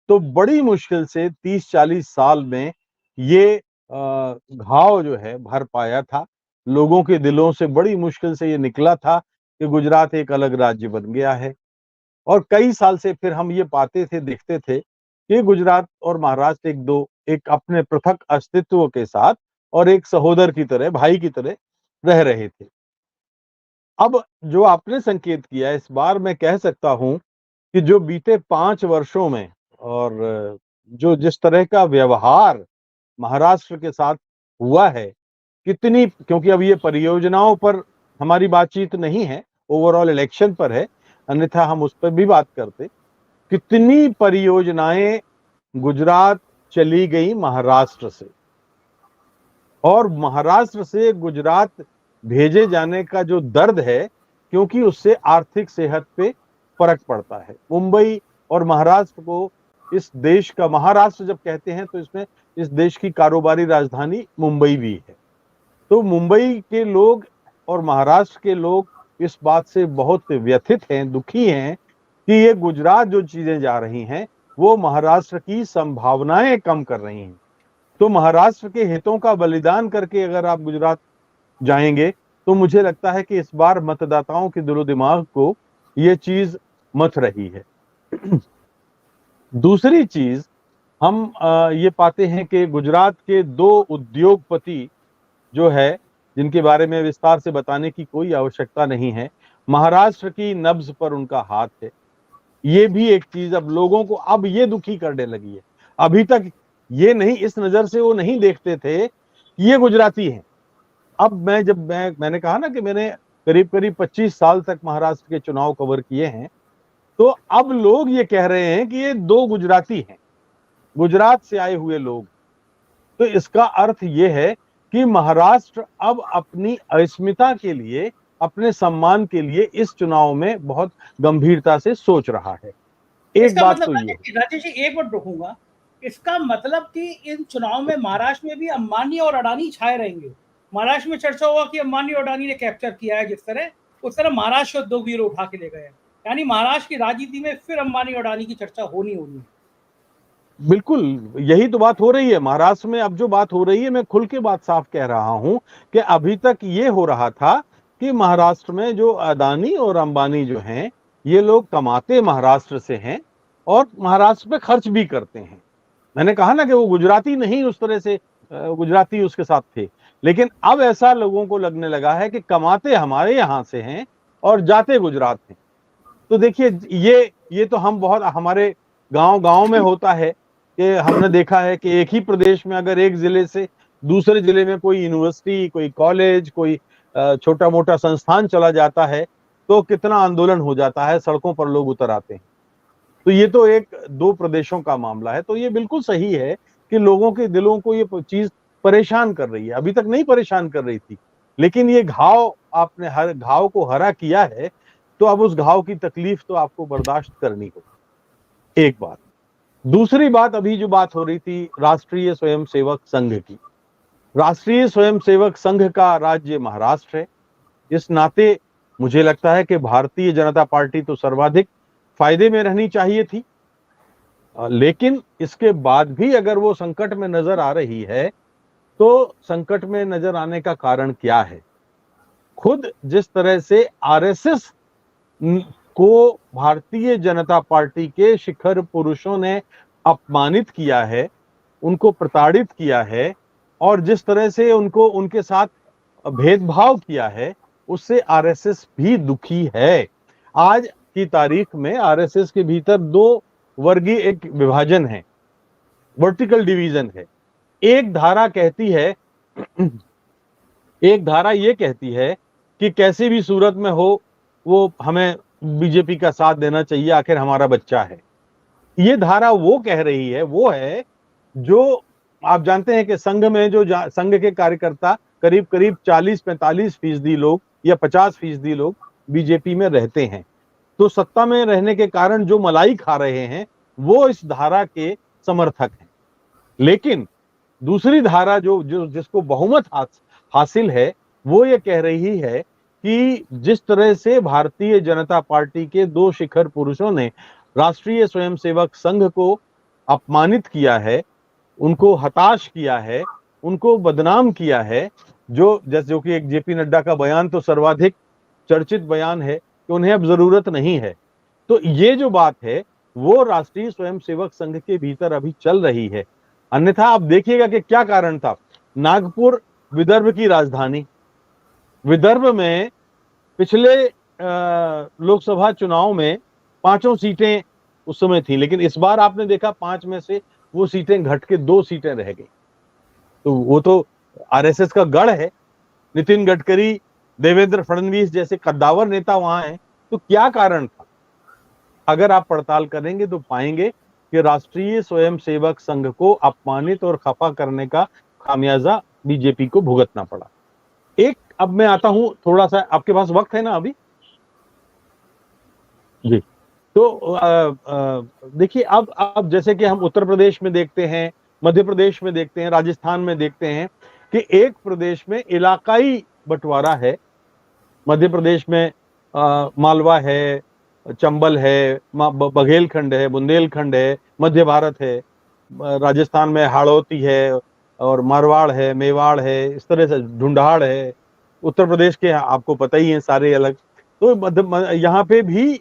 तो बड़ी मुश्किल से 30-40 साल में ये घाव जो है भर पाया था। लोगों के दिलों से बड़ी मुश्किल से ये निकला था कि गुजरात एक अलग राज्य बन गया है। और कई साल से फिर हम ये पाते थे, देखते थे कि गुजरात और महाराष्ट्र एक अपने पृथक अस्तित्व के साथ और एक सहोदर की तरह, भाई की तरह रह रहे थे। अब जो आपने संकेत किया, इस बार मैं कह सकता हूं कि जो बीते 5 वर्षों में और जो जिस तरह का व्यवहार महाराष्ट्र के साथ हुआ है, कितनी, क्योंकि अब ये परियोजनाओं पर हमारी बातचीत नहीं है, ओवरऑल इलेक्शन पर है, अन्यथा हम उस पर भी बात करते। कितनी परियोजनाएं गुजरात चली गई महाराष्ट्र से, और महाराष्ट्र से गुजरात भेजे जाने का जो दर्द है, क्योंकि उससे आर्थिक सेहत पे फर्क पड़ता है। मुंबई और महाराष्ट्र को इस देश का, महाराष्ट्र जब कहते हैं तो इसमें इस देश की कारोबारी राजधानी मुंबई भी है। तो मुंबई के लोग और महाराष्ट्र के लोग इस बात से बहुत व्यथित हैं, दुखी हैं कि ये गुजरात जो चीजें जा रही हैं वो महाराष्ट्र की संभावनाएं कम कर रही हैं। तो महाराष्ट्र के हितों का बलिदान करके अगर आप गुजरात जाएंगे तो मुझे लगता है कि इस बार मतदाताओं के दिलो दिमाग को ये चीज मथ रही है। दूसरी चीज, हम ये पाते हैं कि गुजरात के 2 उद्योगपति जो है, जिनके बारे में विस्तार से बताने की कोई आवश्यकता नहीं है, महाराष्ट्र की नब्ज पर उनका हाथ है। ये भी एक चीज अब लोगों को अब ये दुखी करने लगी है। अभी तक ये नहीं, इस नजर से वो नहीं देखते थे कि ये गुजराती हैं। अब मैंने कहा ना कि मैंने करीब 25 साल तक महाराष्ट्र के चुनाव कवर किए हैं, तो अब लोग ये कह रहे हैं कि ये 2 गुजराती हैं, गुजरात से आए हुए लोग। तो इसका अर्थ ये है कि महाराष्ट्र अब अपनी अस्मिता के लिए, अपने सम्मान के लिए इस चुनाव में बहुत गंभीरता से सोच रहा है। एक बात मतलब तो ये, राजेश जी एक मिनट रुकूंगा, इसका मतलब कि इन चुनाव में महाराष्ट्र में भी अंबानी और अडानी छाए रहेंगे। महाराष्ट्र में चर्चा हुआ कि अंबानी और अडानी ने कैप्चर किया है, जिस तरह उस तरह महाराष्ट्र उद्योग वीर उठा के ले गए, यानी महाराष्ट्र की राजनीति में फिर अंबानी और अडानी की चर्चा होनी है। बिल्कुल यही तो बात हो रही है महाराष्ट्र में। अब जो बात हो रही है, मैं खुल के बात साफ कह रहा हूं कि अभी तक ये हो रहा था कि महाराष्ट्र में जो अडानी और अंबानी जो हैं, ये लोग कमाते महाराष्ट्र से हैं और महाराष्ट्र पे खर्च भी करते हैं। मैंने कहा ना कि वो गुजराती नहीं, उस तरह से गुजराती उसके साथ थे, लेकिन अब ऐसा लोगों को लगने लगा है कि कमाते हमारे यहाँ से हैं और जाते गुजरात हैं। तो देखिए, ये तो हम बहुत, हमारे गांव में होता है कि हमने देखा है कि एक ही प्रदेश में अगर एक जिले से दूसरे जिले में कोई यूनिवर्सिटी, कोई कॉलेज, कोई छोटा मोटा संस्थान चला जाता है तो कितना आंदोलन हो जाता है, सड़कों पर लोग उतर आते हैं। तो ये तो एक 2 प्रदेशों का मामला है। तो ये बिल्कुल सही है कि लोगों के दिलों को ये चीज परेशान कर रही है। अभी तक नहीं परेशान कर रही थी, लेकिन ये घाव, आपने हर घाव को हरा किया है, तो अब उस घाव की तकलीफ तो आपको बर्दाश्त करनी होगी। एक बात। दूसरी बात, अभी जो बात हो रही थी राष्ट्रीय स्वयंसेवक संघ की, राष्ट्रीय स्वयंसेवक संघ का राज्य महाराष्ट्र है। इस नाते मुझे लगता है कि भारतीय जनता पार्टी तो सर्वाधिक फायदे में रहनी चाहिए थी, लेकिन इसके बाद भी अगर वो संकट में नजर आ रही है तो संकट में नजर आने का कारण क्या है? खुद जिस तरह से आरएसएस को भारतीय जनता पार्टी के शिखर पुरुषों ने अपमानित किया है, उनको प्रताड़ित किया है, और जिस तरह से उनको उनके साथ भेदभाव किया है, उससे आरएसएस भी दुखी है। आज की तारीख में आरएसएस के भीतर दो वर्गीय एक विभाजन है, वर्टिकल डिवीजन है। एक धारा कहती है, एक धारा ये कहती है कि कैसी भी सूरत में हो वो हमें बीजेपी का साथ देना चाहिए, आखिर हमारा बच्चा है। ये धारा वो कह रही है, वो है जो आप जानते हैं कि संघ में जो संघ के कार्यकर्ता करीब करीब 40-45% लोग या 50% लोग बीजेपी में रहते हैं। तो सत्ता में रहने के कारण जो मलाई खा रहे हैं वो इस धारा के समर्थक हैं। लेकिन दूसरी धारा जो जिसको बहुमत हासिल है, वो ये कह रही है कि जिस तरह से भारतीय जनता पार्टी के दो शिखर पुरुषों ने राष्ट्रीय स्वयंसेवक संघ को अपमानित किया है, उनको हताश किया है, उनको बदनाम किया है, जो कि एक जेपी नड्डा का बयान तो सर्वाधिक चर्चित बयान है कि उन्हें अब जरूरत नहीं है। तो ये जो बात है वो राष्ट्रीय स्वयंसेवक संघ के भीतर अभी चल रही है। अन्यथा आप देखिएगा कि क्या कारण था। नागपुर विदर्भ की राजधानी, विदर्भ में पिछले लोकसभा चुनाव में 5 सीटें उस समय थी, लेकिन इस बार आपने देखा 5 में से वो सीटें घट के 2 सीटें रह गई। तो वो तो आरएसएस का गढ़ है। नितिन गडकरी, देवेंद्र फडणवीस जैसे कद्दावर नेता वहां हैं। तो क्या कारण था? अगर आप पड़ताल करेंगे तो पाएंगे कि राष्ट्रीय स्वयंसेवक संघ को अपमानित और खफा करने का खामियाजा बीजेपी को भुगतना पड़ा। एक अब मैं आता हूं, थोड़ा सा आपके पास वक्त है ना अभी जी? तो देखिए, अब जैसे कि हम उत्तर प्रदेश में देखते हैं, मध्य प्रदेश में देखते हैं, राजस्थान में देखते हैं कि एक प्रदेश में इलाकाई बंटवारा है। मध्य प्रदेश में मालवा है, चंबल है, बघेलखंड है, बुंदेलखंड है, मध्य भारत है, राजस्थान में हाड़ौती है और मारवाड़ है, मेवाड़ है, इस तरह से ढूंढाड़ है। उत्तर प्रदेश के आपको पता ही है सारे अलग। तो यहाँ पे भी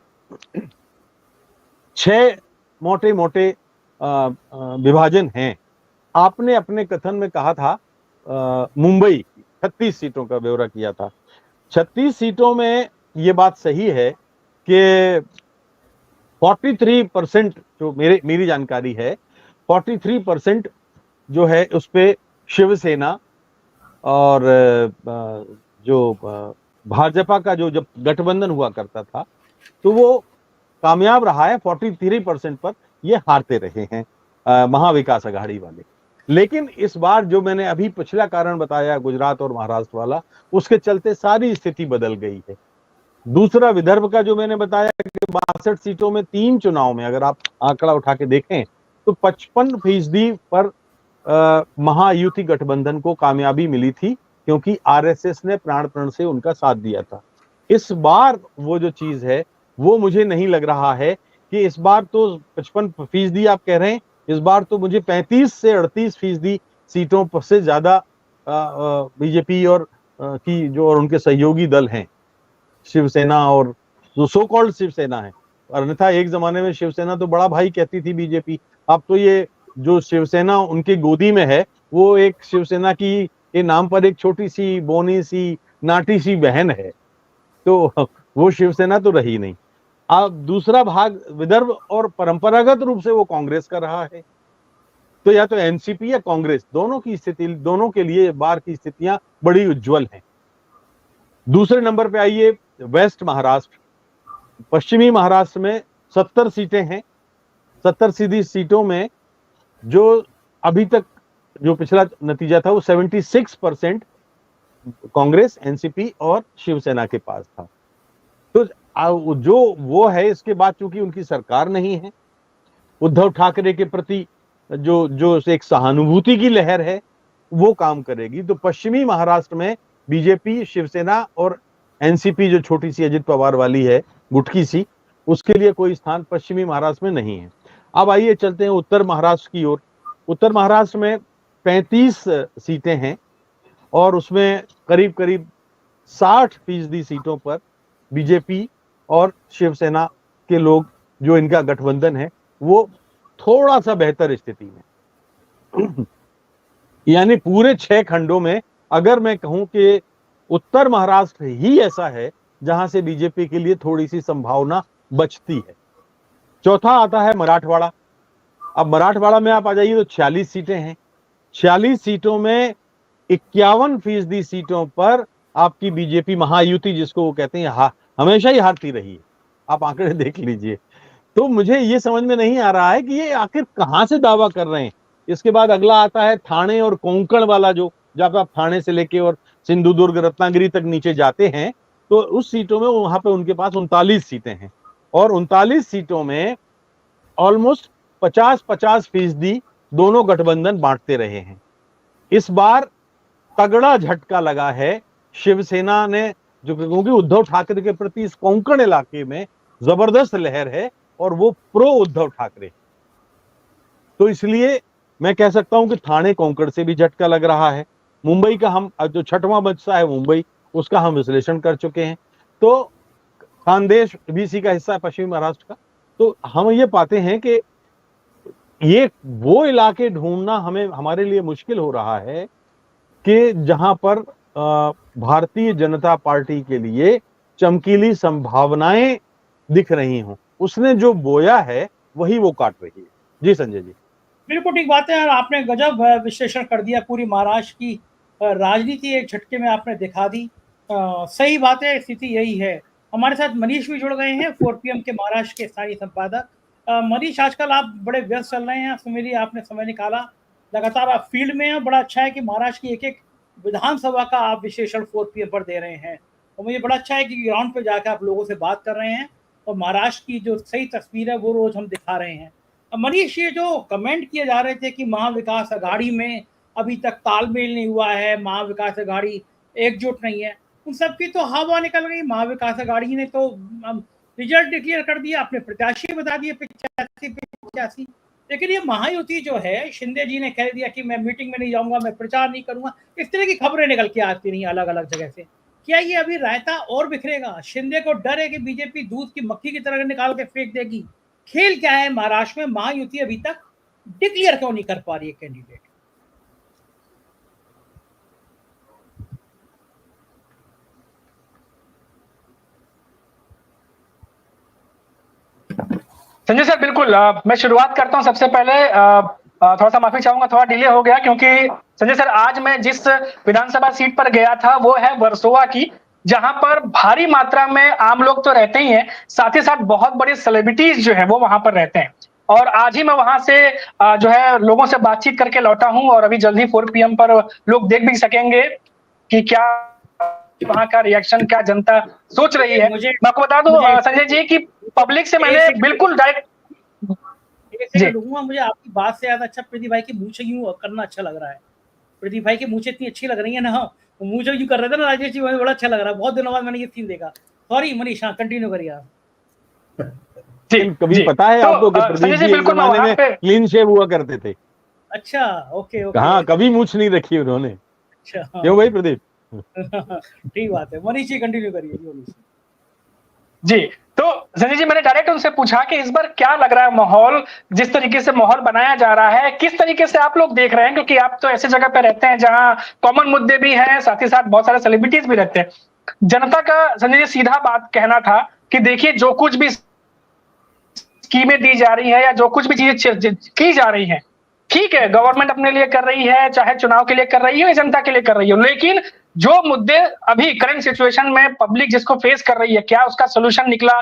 6 मोटे मोटे विभाजन हैं। आपने अपने कथन में कहा था मुंबई 36 सीटों का ब्यौरा किया था। 36 सीटों में ये बात सही है कि 43% जो मेरी जानकारी है, 43% जो है उस पे शिवसेना और जो भाजपा का जो जब गठबंधन हुआ करता था तो वो कामयाब रहा है। 43% पर ये हारते रहे हैं महाविकास आघाड़ी वाले। लेकिन इस बार जो मैंने अभी पिछला कारण बताया गुजरात और महाराष्ट्र वाला, उसके चलते सारी स्थिति बदल गई है। दूसरा विदर्भ का जो मैंने बताया कि 62 सीटों में 3 चुनाव में अगर आप आंकड़ा उठा के देखें तो 55% पर महायुति गठबंधन को कामयाबी मिली थी, क्योंकि आरएसएस ने प्राण प्रण से उनका साथ दिया था। इस बार वो जो चीज है वो मुझे नहीं लग रहा है कि इस बार तो 55% आप कह रहे हैं, इस बार तो मुझे 35 से 38% सीटों से ज्यादा बीजेपी और की जो और उनके सहयोगी दल हैं, शिवसेना और जो सो कॉल्ड शिवसेना है। अन्यथा एक जमाने में शिवसेना तो बड़ा भाई कहती थी बीजेपी। अब तो ये जो शिवसेना उनकी गोदी में है वो एक शिवसेना की के नाम पर एक छोटी सी बोनी सी नाटी सी बहन है। तो वो शिवसेना तो रही नहीं। अब दूसरा भाग विदर्भ और परंपरागत रूप से वो कांग्रेस का रहा है। तो या तो एनसीपी या कांग्रेस, दोनों की स्थिति, दोनों के लिए बार की स्थितियां बड़ी उज्जवल हैं। दूसरे नंबर पे आइए वेस्ट महाराष्ट्र। पश्चिमी महाराष्ट्र में 70 सीटें हैं। 70 सीटों में जो अभी तक जो पिछला नतीजा था वो 76% कांग्रेस, एनसीपी और शिवसेना के पास था। तो जो वो है, इसके बाद चूंकि उनकी सरकार नहीं है, उद्धव ठाकरे के प्रति जो एक सहानुभूति की लहर है वो काम करेगी। तो पश्चिमी महाराष्ट्र में बीजेपी, शिवसेना और एनसीपी जो छोटी सी अजित पवार वाली है, गुटकी सी, उसके लिए कोई स्थान पश्चिमी महाराष्ट्र में नहीं है। अब आइए चलते हैं उत्तर महाराष्ट्र की ओर। उत्तर महाराष्ट्र में 35 सीटें हैं और उसमें करीब करीब 60% सीटों पर बीजेपी और शिवसेना के लोग, जो इनका गठबंधन है, वो थोड़ा सा बेहतर स्थिति में। यानी पूरे 6 खंडों में अगर मैं कहूं कि उत्तर महाराष्ट्र ही ऐसा है जहां से बीजेपी के लिए थोड़ी सी संभावना बचती है। चौथा आता है मराठवाड़ा। अब मराठवाड़ा में आप आ जाइए तो 46 सीटें हैं। 46 सीटों में 51% सीटों पर आपकी बीजेपी महायुति जिसको वो कहते हैं हमेशा ही हारती रही है। आप आंकड़े देख लीजिए। तो मुझे ये समझ में नहीं आ रहा है कि ये आखिर कहां से दावा कर रहे हैं। इसके बाद अगला आता है ठाणे और कोंकण वाला, जो जब आप ठाणे से लेके और सिंधुदुर्ग रत्नागिरी तक नीचे जाते हैं तो उस सीटों में वहां पे उनके पास 39 सीटें हैं और 39 सीटों में ऑलमोस्ट 50-50% दोनों गठबंधन बांटते रहे हैं। इस बार तगड़ा झटका लगा है शिवसेना ने, जो क्योंकि उद्धव ठाकरे के प्रति इस कोंकण इलाके में जबरदस्त लहर है और वो प्रो उद्धव ठाकरे। तो इसलिए मैं कह सकता हूं कि ठाणे कोंकण से भी झटका लग रहा है। मुंबई का हम जो छठवां बचता है मुंबई, उसका हम विश्लेषण कर चुके हैं। तो खानदेश बीसी का हिस्सा है पश्चिमी महाराष्ट्र का। तो हम ये पाते हैं कि ये वो इलाके ढूंढना हमें हमारे लिए मुश्किल हो रहा है कि जहां पर भारतीय जनता पार्टी के लिए चमकीली संभावनाएं दिख रही हों। उसने जो बोया है वही वो काट रही है। जी संजय जी, बिल्कुल ठीक बात है। और आपने गजब विश्लेषण कर दिया पूरी महाराष्ट्र की राजनीति, एक झटके में आपने दिखा दी। सही बात है, स्थिति यही है। हमारे साथ मनीष भी जुड़ गए हैं, 4PM के महाराष्ट्र के स्थानीय संपादक। मनीष, आजकल आप बड़े व्यस्त चल रहे हैं, उसमें लिए आपने समय निकाला, लगातार आप फील्ड में हैं। बड़ा अच्छा है कि महाराष्ट्र की एक एक विधानसभा का आप विश्लेषण 4PM पर दे रहे हैं और मुझे बड़ा अच्छा है कि ग्राउंड पे जाकर आप लोगों से बात कर रहे हैं और महाराष्ट्र की जो सही तस्वीर है वो रोज हम दिखा रहे हैं। मनीष, ये जो कमेंट किए जा रहे थे कि महाविकास अघाड़ी में अभी तक तालमेल नहीं हुआ है, महाविकास अघाड़ी एकजुट नहीं है, उन सब की तो हवा निकल गई। महाविकास अघाड़ी ने तो रिजल्ट डिक्लेयर कर दिया, अपने प्रत्याशी बता दिए 85। लेकिन ये महायुति जो है, शिंदे जी ने कह दिया कि मैं मीटिंग में नहीं जाऊंगा, मैं प्रचार नहीं करूंगा। इस तरह की खबरें निकल के आती रही अलग अलग जगह से। क्या ये अभी रायता और बिखरेगा? शिंदे को डर है कि बीजेपी दूध की मक्खी की तरह निकाल के फेंक देगी। खेल क्या है महाराष्ट्र में? महायुति अभी तक डिक्लेयर क्यों नहीं कर पा रही है कैंडिडेट? संजय सर, बिल्कुल मैं शुरुआत करता हूं। सबसे पहले थोड़ा सा माफी चाहूंगा, थोड़ा डिले हो गया क्योंकि संजय सर आज मैं जिस विधानसभा सीट पर गया था वो है वर्सोवा की, जहां पर भारी मात्रा में आम लोग तो रहते ही हैं, साथ ही साथ बहुत बड़े सेलिब्रिटीज जो है वो वहां पर रहते हैं। और आज ही मैं वहां से जो है लोगों से बातचीत करके लौटा हूं और अभी जल्दी 4PM पर लोग देख भी सकेंगे कि क्या वहां का रिएक्शन, क्या जनता सोच रही है। मैं आपको बता दूं संजय जी की पब्लिक से मैंने बिल्कुल डायरेक्ट मुझे आपकी बात से ज्यादा अच्छा प्रदीप भाई की मूंछें यूं करना अच्छा लग रहा है। प्रदीप भाई की मूंछें इतनी अच्छी लग रही है ना, मूंछें यूं कर रहे थे ना राजेश जी, बड़ा अच्छा लग रहा है। बहुत दिनों बाद मैंने ये सीन देखा। सॉरी मनीष, हाँ कंटिन्यू करिए आप। कभी पता है आपको कि प्रदीप जी एक जमाने में क्लीन शेव हुआ करते थे? अच्छा, ओके ओके। हाँ, कभी मूंछ नहीं रखी उन्होंने। अच्छा, क्यों भाई प्रदीप? ठीक बात है। मनीष जी कंटिन्यू करिए। जी, तो संजय जी मैंने डायरेक्ट उनसे पूछा कि इस बार क्या लग रहा है माहौल, जिस तरीके से माहौल बनाया जा रहा है, किस तरीके से आप लोग देख रहे हैं? क्योंकि आप तो ऐसे जगह पे रहते हैं जहां कॉमन मुद्दे भी हैं, साथ ही साथ बहुत सारे सेलिब्रिटीज भी रहते हैं। जनता का संजय जी सीधा बात कहना था कि देखिए जो कुछ भी स्कीमें दी जा रही है या जो कुछ भी चीजें की जा रही है, ठीक है, गवर्नमेंट अपने लिए कर रही है, चाहे चुनाव के लिए कर रही हो या जनता के लिए कर रही हो, लेकिन जो मुद्दे अभी करंट सिचुएशन में पब्लिक जिसको फेस कर रही है, क्या उसका सोल्यूशन निकला?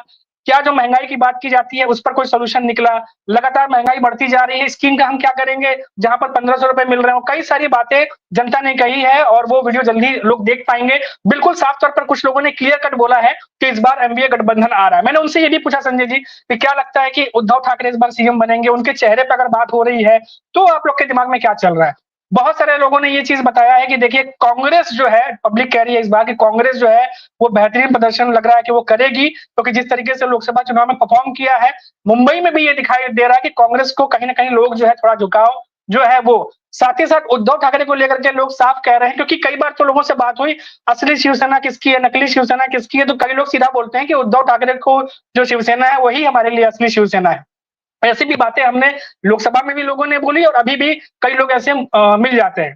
क्या जो महंगाई की बात की जाती है उस पर कोई सोल्यूशन निकला? लगातार महंगाई बढ़ती जा रही है, स्कीम का हम क्या करेंगे जहां पर 1500 रुपए मिल रहे हो? कई सारी बातें जनता ने कही है और वो वीडियो जल्दी लोग देख पाएंगे। बिल्कुल साफ तौर पर कुछ लोगों ने क्लियर कट बोला है कि इस बार एनडीए गठबंधन आ रहा है। मैंने उनसे ये भी पूछा संजय जी कि क्या लगता है कि उद्धव ठाकरे इस बार सीएम बनेंगे? उनके चेहरे पर अगर बात हो रही है तो आप लोग के दिमाग में क्या चल रहा है? बहुत सारे लोगों ने ये चीज बताया है कि देखिए कांग्रेस जो है, पब्लिक कह रही है इस बार कि कांग्रेस जो है वो बेहतरीन प्रदर्शन लग रहा है कि वो करेगी, क्योंकि जिस तरीके से लोकसभा चुनाव में परफॉर्म किया है, मुंबई में भी ये दिखाई दे रहा है कि कांग्रेस को कहीं ना कहीं लोग जो है थोड़ा झुकाव जो है वो। साथ ही साथ उद्धव ठाकरे को लेकर के लोग साफ कह रहे हैं, क्योंकि कई बार तो लोगों से बात हुई असली शिवसेना किसकी है, नकली शिवसेना किसकी है, तो कई लोग सीधा बोलते हैं कि उद्धव ठाकरे को जो शिवसेना है वही हमारे लिए असली शिवसेना है। ऐसी भी बातें हमने लोकसभा में भी लोगों ने बोली और अभी भी कई लोग ऐसे मिल जाते हैं।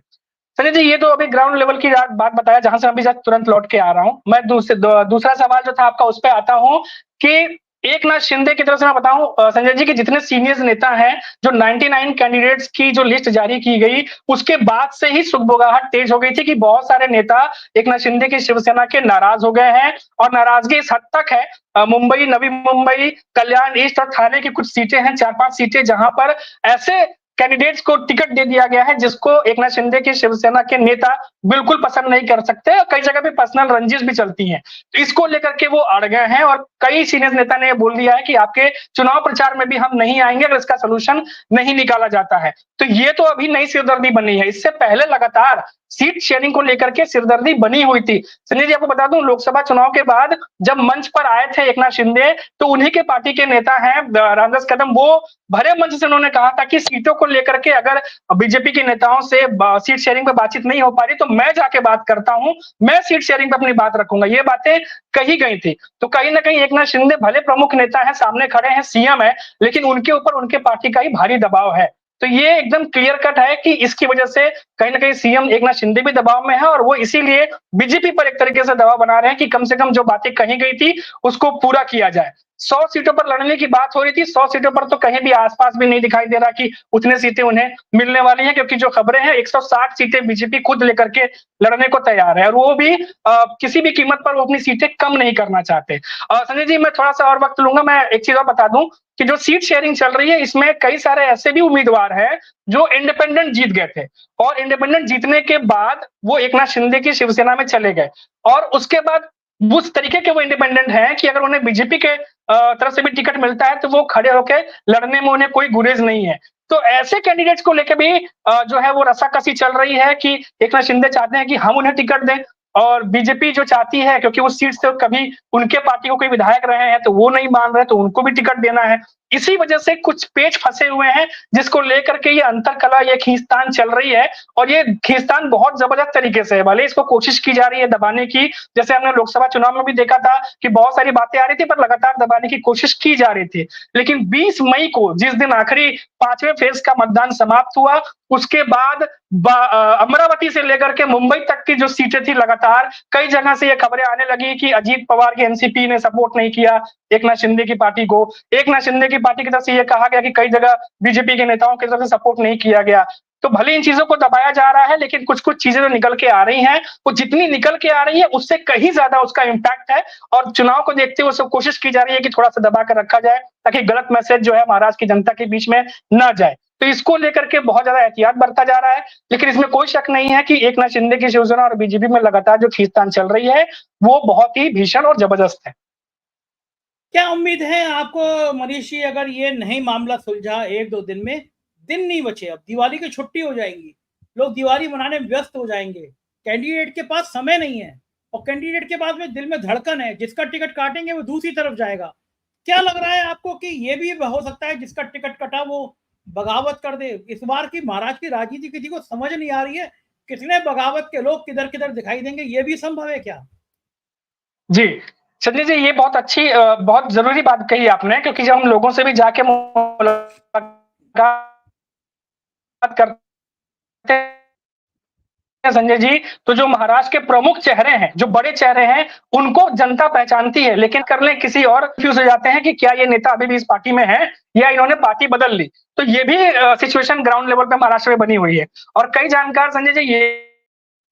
संजय जी, ये तो अभी ग्राउंड लेवल की बात बताया, जहां से अभी तुरंत लौट के आ रहा हूं मैं। दूसरा सवाल जो था आपका, उस पर आता हूं कि एकनाथ शिंदे की तरफ से मैं बताऊं संजय जी, कि जितने सीनियर नेता हैं, जो 99 कैंडिडेट्स की जो लिस्ट जारी की गई, उसके बाद से ही सुगबुगाहट तेज हो गई थी कि बहुत सारे नेता एकनाथ शिंदे की शिवसेना के नाराज हो गए हैं। और नाराजगी इस हद तक है, मुंबई, नवी मुंबई, कल्याण ईस्ट और थाने की कुछ सीटें हैं, 4-5 सीटें, जहां पर ऐसे कैंडिडेट्स को टिकट दे दिया गया है जिसको एकनाथ शिंदे की शिवसेना के नेता बिल्कुल पसंद नहीं कर सकते, और कई जगह पे पर्सनल रंजिश भी चलती हैं। तो इसको लेकर के वो अड़ गए हैं, और कई सीनियर नेता ने बोल दिया है कि आपके चुनाव प्रचार में भी हम नहीं आएंगे अगर इसका सोल्यूशन नहीं निकाला जाता है। तो ये तो अभी नई सिरदर्दी बनी है, इससे पहले लगातार सीट शेयरिंग को लेकर के सिरदर्दी बनी हुई थी। संजय जी, आपको बता दूं, लोकसभा चुनाव के बाद जब मंच पर आए थे एकनाथ शिंदे, तो उन्हीं के पार्टी के नेता हैं रामदास कदम, वो भरे मंच से उन्होंने कहा था कि सीटों को लेकर के अगर बीजेपी के नेताओं से सीट शेयरिंग पर बातचीत नहीं हो पा रही, तो मैं जाके बात करता हूं, मैं सीट शेयरिंग पर अपनी बात रखूंगा। ये बातें कही गई थी। तो कहीं ना कहीं एकनाथ शिंदे भले प्रमुख नेता है, सामने खड़े हैं, सीएम है, लेकिन उनके ऊपर उनके पार्टी का ही भारी दबाव है। तो ये एकदम क्लियर कट है कि इसकी वजह से कहीं ना कहीं सीएम एकनाथ शिंदे भी दबाव में है, और वो इसीलिए बीजेपी पर एक तरीके से दबाव बना रहे हैं कि कम से कम जो बातें कही गई थी उसको पूरा किया जाए। 100 सीटों पर लड़ने की बात हो रही थी, 100 सीटों पर तो कहीं भी आसपास भी नहीं दिखाई दे रहा कि उतने सीटें उन्हें मिलने वाली हैं, क्योंकि जो खबरें हैं 160 सीटें बीजेपी खुद लेकर के लड़ने को तैयार है, और वो भी किसी भी कीमत पर वो अपनी सीटें कम नहीं करना चाहते। संजय जी, मैं थोड़ा सा और वक्त लूंगा, मैं एक चीज और बता दूं कि जो सीट शेयरिंग चल रही है, इसमें कई सारे ऐसे भी उम्मीदवार हैं जो इंडिपेंडेंट जीत गए थे, और इंडिपेंडेंट जीतने के बाद वो एकनाथ शिंदे की शिवसेना में चले गए, और उसके बाद उस तरीके के वो इंडिपेंडेंट हैं कि अगर उन्हें बीजेपी के तरफ से भी टिकट मिलता है तो वो खड़े होकर लड़ने में उन्हें कोई गुरेज नहीं है। तो ऐसे कैंडिडेट्स को लेकर भी जो है वो रस्साकसी चल रही है कि एकनाथ शिंदे चाहते हैं कि हम उन्हें टिकट दें, और बीजेपी जो चाहती है, क्योंकि उस सीट से कभी उनके पार्टी को कोई विधायक रहे हैं तो वो नहीं मान रहे, तो उनको भी टिकट देना है। इसी वजह से कुछ पेच फंसे हुए हैं, जिसको लेकर के ये अंतरकला, ये खींचतान चल रही है, और ये खींचतान बहुत जबरदस्त तरीके से है। भले इसको कोशिश की जा रही है दबाने की, जैसे हमने लोकसभा चुनाव में भी देखा था कि बहुत सारी बातें आ रही थी, पर लगातार दबाने की कोशिश की जा रही थी। लेकिन 20 मई को, जिस दिन आखिरी 5वें फेज का मतदान समाप्त हुआ, उसके बाद अमरावती से लेकर के मुंबई तक की जो सीटें थी, लगातार कई जगह से ये खबरें आने लगी कि अजीत पवार की एनसीपी ने सपोर्ट नहीं किया एकनाथ शिंदे की पार्टी को, एकनाथ शिंदे की पार्टी की तरफ से ये कहा गया कि कई जगह बीजेपी के नेताओं की तरफ से सपोर्ट नहीं किया गया। तो भले इन चीजों को दबाया जा रहा है, लेकिन कुछ कुछ चीजें जो निकल के आ रही हैं, वो जितनी निकल के आ रही है उससे कहीं ज्यादा उसका इम्पैक्ट है, और चुनाव को देखते हुए कोशिश की जा रही है कि थोड़ा सा दबा कर रखा जाए, ताकि गलत मैसेज जो है महाराष्ट्र की जनता के बीच में न जाए। तो इसको लेकर के बहुत ज्यादा एहतियात बरता जा रहा है, लेकिन इसमें कोई शक नहीं है कि एकनाथ शिंदे की शिवसेना और बीजेपी में लगातार जो खींचतान चल रही है वो बहुत ही भीषण और जबरदस्त है। क्या उम्मीद है आपको मनीष जी, अगर ये नहीं मामला सुलझा 1-2 दिन में, दिन नहीं बचे, अब दिवाली की छुट्टी हो जाएगी, लोग दिवाली मनाने में व्यस्त हो जाएंगे, कैंडिडेट के पास समय नहीं है, और कैंडिडेट के पास में दिल में धड़कन है, जिसका टिकट काटेंगे वो दूसरी तरफ जाएगा। क्या लग रहा है आपको कि ये भी हो सकता है जिसका टिकट कटा वो बगावत कर दे? इस बार की महाराष्ट्र की राजनीति किसी को समझ नहीं आ रही है, कितने बगावत के लोग किधर किधर दिखाई देंगे, ये भी संभव है क्या? जी, संजय जी, ये बहुत अच्छी बहुत जरूरी बात कही आपने, क्योंकि जब हम लोगों से भी जाके मुलाकात करते हैं संजय जी, तो जो महाराष्ट्र के प्रमुख चेहरे हैं, जो बड़े चेहरे हैं, उनको जनता पहचानती है, लेकिन कर ले किसी और कंफ्यूज हो जाते हैं कि क्या ये नेता अभी भी इस पार्टी में है या इन्होंने पार्टी बदल ली। तो ये भी सिचुएशन ग्राउंड लेवल पे महाराष्ट्र में बनी हुई है, और कई जानकार संजय जी ये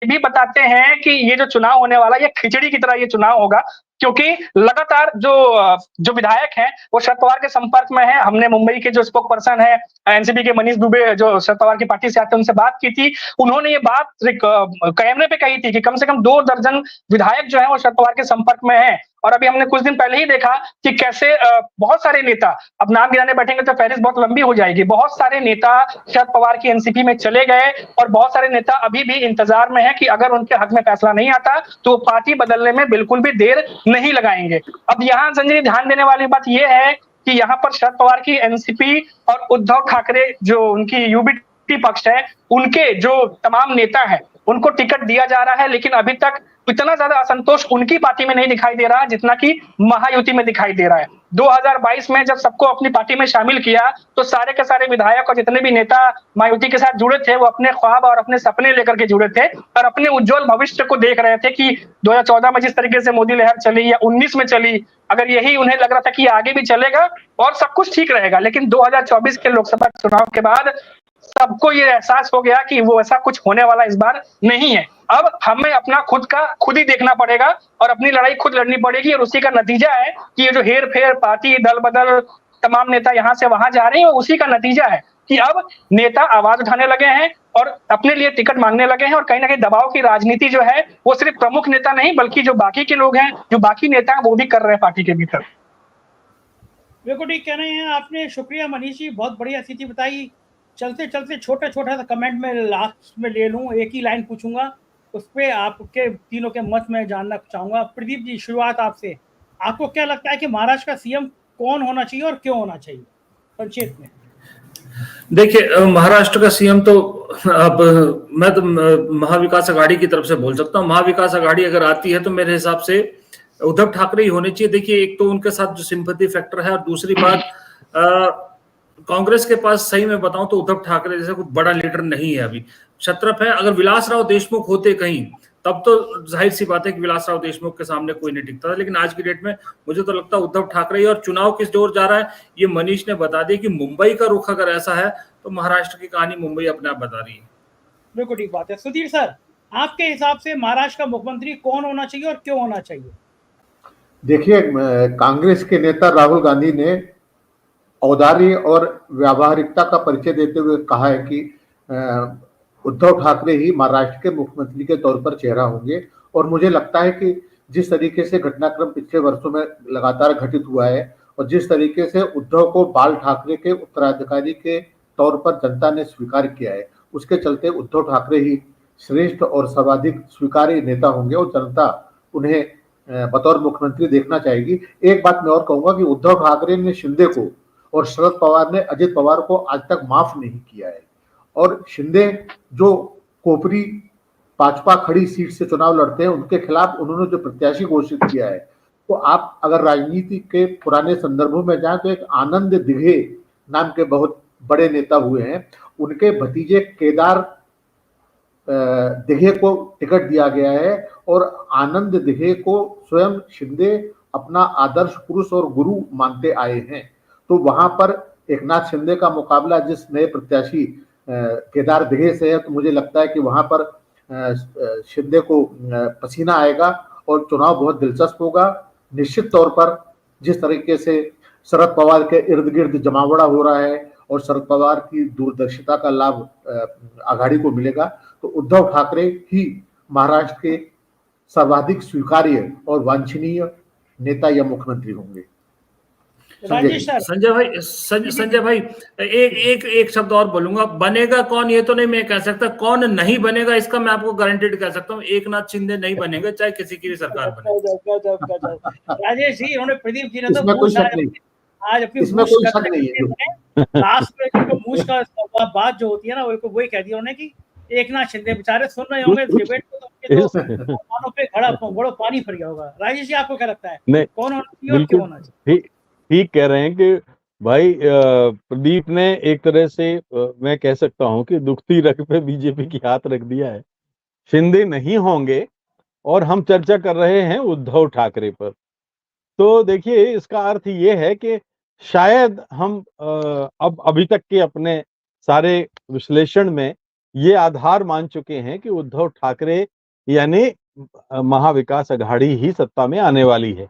भी बताते हैं कि ये जो चुनाव होने वाला, ये खिचड़ी की तरह ये चुनाव होगा, क्योंकि लगातार जो विधायक हैं वो शरद पवार के संपर्क में है। हमने मुंबई के जो स्पोक पर्सन है एनसीपी के मनीष दुबे, जो शरद पवार की पार्टी से आते हैं, उनसे बात की थी। उन्होंने ये बात कैमरे पे कही थी कि कम से कम 2 दर्जन विधायक जो है वो शरद पवार के संपर्क में है। और अभी हमने कुछ दिन पहले ही देखा कि कैसे बहुत सारे नेता, अब नाम गिनाने बैठेंगे तो फहरिस्त बहुत लंबी हो जाएगी, बहुत सारे नेता शरद पवार की एनसीपी में चले गए, और बहुत सारे नेता अभी भी इंतजार में है कि अगर उनके हक में फैसला नहीं आता तो पार्टी बदलने में बिल्कुल भी देर नहीं लगाएंगे। अब यहाँ संजय ध्यान देने वाली बात यह है कि यहाँ पर शरद पवार की एनसीपी और उद्धव ठाकरे जो उनकी यूबीटी पक्ष है, उनके जो तमाम नेता हैं उनको टिकट दिया जा रहा है, लेकिन अभी तक इतना ज्यादा असंतोष उनकी पार्टी में नहीं दिखाई दे रहा जितना कि महायुति में दिखाई दे रहा है। 2022 में जब सबको अपनी पार्टी में शामिल किया तो सारे के सारे विधायक और जितने भी नेता महायुति के साथ जुड़े थे वो अपने ख्वाब और अपने सपने लेकर के जुड़े थे और अपने उज्जवल भविष्य को देख रहे थे कि 2014 में जिस तरीके से मोदी लहर चली या 19 में चली, अगर यही उन्हें लग रहा था कि आगे भी चलेगा और सब कुछ ठीक रहेगा, लेकिन 2024 के लोकसभा चुनाव के बाद सबको ये एहसास हो गया कि वो ऐसा कुछ होने वाला इस बार नहीं है। अब हमें अपना खुद ही देखना पड़ेगा और अपनी लड़ाई खुद लड़नी पड़ेगी और उसी का नतीजा है कि ये जो हेर फेर पार्टी दल बदल तमाम नेता यहाँ से वहां जा रहे हैं, उसी का नतीजा है कि अब नेता आवाज उठाने लगे हैं और अपने लिए टिकट मांगने लगे हैं और कहीं ना कहीं दबाव की राजनीति जो है वो सिर्फ प्रमुख नेता नहीं बल्कि जो बाकी के लोग हैं, जो बाकी नेता हैं, वो भी कर रहे हैं पार्टी के भीतर। बिल्कुल ठीक कह रहे हैं आपने, शुक्रिया मनीष जी, बहुत बढ़िया स्थिति बताई। चलते चलते छोटा छोटा सा कमेंट में लास्ट में ले लूं, एक ही लाइन पूछूंगा, उस पर आपके तीनों के मत में जानना चाहूंगा। प्रदीप जी, शुरुआत आपसे, आपको क्या लगता है कि महाराष्ट्र का सीएम कौन होना चाहिए और क्यों होना चाहिए, संक्षेप में? देखिए, महाराष्ट्र का सीएम तो अब मैं तो महाविकास आघाड़ी की तरफ से बोल सकता हूँ। महाविकास आघाड़ी अगर आती है तो मेरे हिसाब से उद्धव ठाकरे ही होने चाहिए। देखिए, एक तो उनके साथ जो सिंपैथी फैक्टर है और दूसरी बात कांग्रेस के पास सही में बताऊं तो उद्धव ठाकरे जैसा कोई बड़ा लीडर नहीं है अभी। छत्रप है, अगर विलासराव देशमुख होते कहीं तब तो जाहिर सी बात है कि विलासराव देशमुख के सामने कोई नहीं टिकता था, लेकिन आज की डेट में मुझे तो लगता है उद्धव ठाकरे ही। और चुनाव किस जोर जा रहा है ये मनीष ने बता दिया कि मुंबई का रुख अगर ऐसा है तो महाराष्ट्र की कहानी मुंबई अपने आप बता रही है। बिल्कुल ठीक बात है। सुधीर सर, आपके हिसाब से महाराष्ट्र का मुख्यमंत्री कौन होना चाहिए और क्यों होना चाहिए? देखिए, कांग्रेस के नेता राहुल गांधी ने औदार्य और व्यावहारिकता का परिचय देते हुए कहा है कि उद्धव ठाकरे ही महाराष्ट्र के मुख्यमंत्री के तौर पर चेहरा होंगे। और मुझे लगता है कि जिस तरीके से घटनाक्रम पिछले वर्षों में लगातार घटित हुआ है और जिस तरीके से उद्धव को बाल ठाकरे के उत्तराधिकारी के तौर पर जनता ने स्वीकार किया है, उसके चलते उद्धव ठाकरे ही श्रेष्ठ और सर्वाधिक स्वीकार्य नेता होंगे और जनता उन्हें बतौर मुख्यमंत्री देखना चाहेगी। एक बात मैं और कहूंगा कि उद्धव ठाकरे ने शिंदे को और शरद पवार ने अजित पवार को आज तक माफ नहीं किया है। और शिंदे जो कोपरी भाजपा खड़ी सीट से चुनाव लड़ते हैं, उनके खिलाफ उन्होंने जो प्रत्याशी घोषित किया है, तो आप अगर राजनीति के पुराने संदर्भों में जाएं तो एक आनंद दिघे नाम के बहुत बड़े नेता हुए हैं, उनके भतीजे केदार दिघे को टिकट दिया गया है और आनंद दिघे को स्वयं शिंदे अपना आदर्श पुरुष और गुरु मानते आए हैं। तो वहां पर एकनाथ शिंदे का मुकाबला जिस नए प्रत्याशी केदार दिघे से है, तो मुझे लगता है कि वहां पर शिंदे को पसीना आएगा और चुनाव बहुत दिलचस्प होगा। निश्चित तौर पर जिस तरीके से शरद पवार के इर्द गिर्द जमावड़ा हो रहा है और शरद पवार की दूरदर्शिता का लाभ आघाड़ी को मिलेगा, तो उद्धव ठाकरे ही महाराष्ट्र के सर्वाधिक स्वीकार्य और वांछनीय नेता या मुख्यमंत्री होंगे। संजय भाई एक शब्द और बोलूंगा, बनेगा कौन ये तो नहीं मैं कह सकता, कौन नहीं बनेगा इसका मैं आपको गारंटेड कह सकता हूँ, एकनाथ शिंदे नहीं बनेगा चाहे किसी की भी सरकार बने। राजेश जी, उन्होंने प्रदीप जी ने तो आज अपनी लास्ट में मूछ का बात जो होती है ना, वो वही कह दिया उन्होंने कि एकनाथ शिंदे बेचारे सुन रहे होंगे डिबेट को, तो उनके कानों पे खड़ा बड़ा पानी फिर गया होगा। राजेश जी, आपको क्या लगता है कौन होना चाहिए और क्यों होना चाहिए? ठीक कह रहे हैं कि भाई प्रदीप ने एक तरह से मैं कह सकता हूं कि दुखती रग पे बीजेपी की हाथ रख दिया है। शिंदे नहीं होंगे और हम चर्चा कर रहे हैं उद्धव ठाकरे पर। तो देखिए, इसका अर्थ ये है कि शायद हम अब अभी तक के अपने सारे विश्लेषण में ये आधार मान चुके हैं कि उद्धव ठाकरे यानी महाविकास आघाड़ी ही सत्ता में आने वाली है।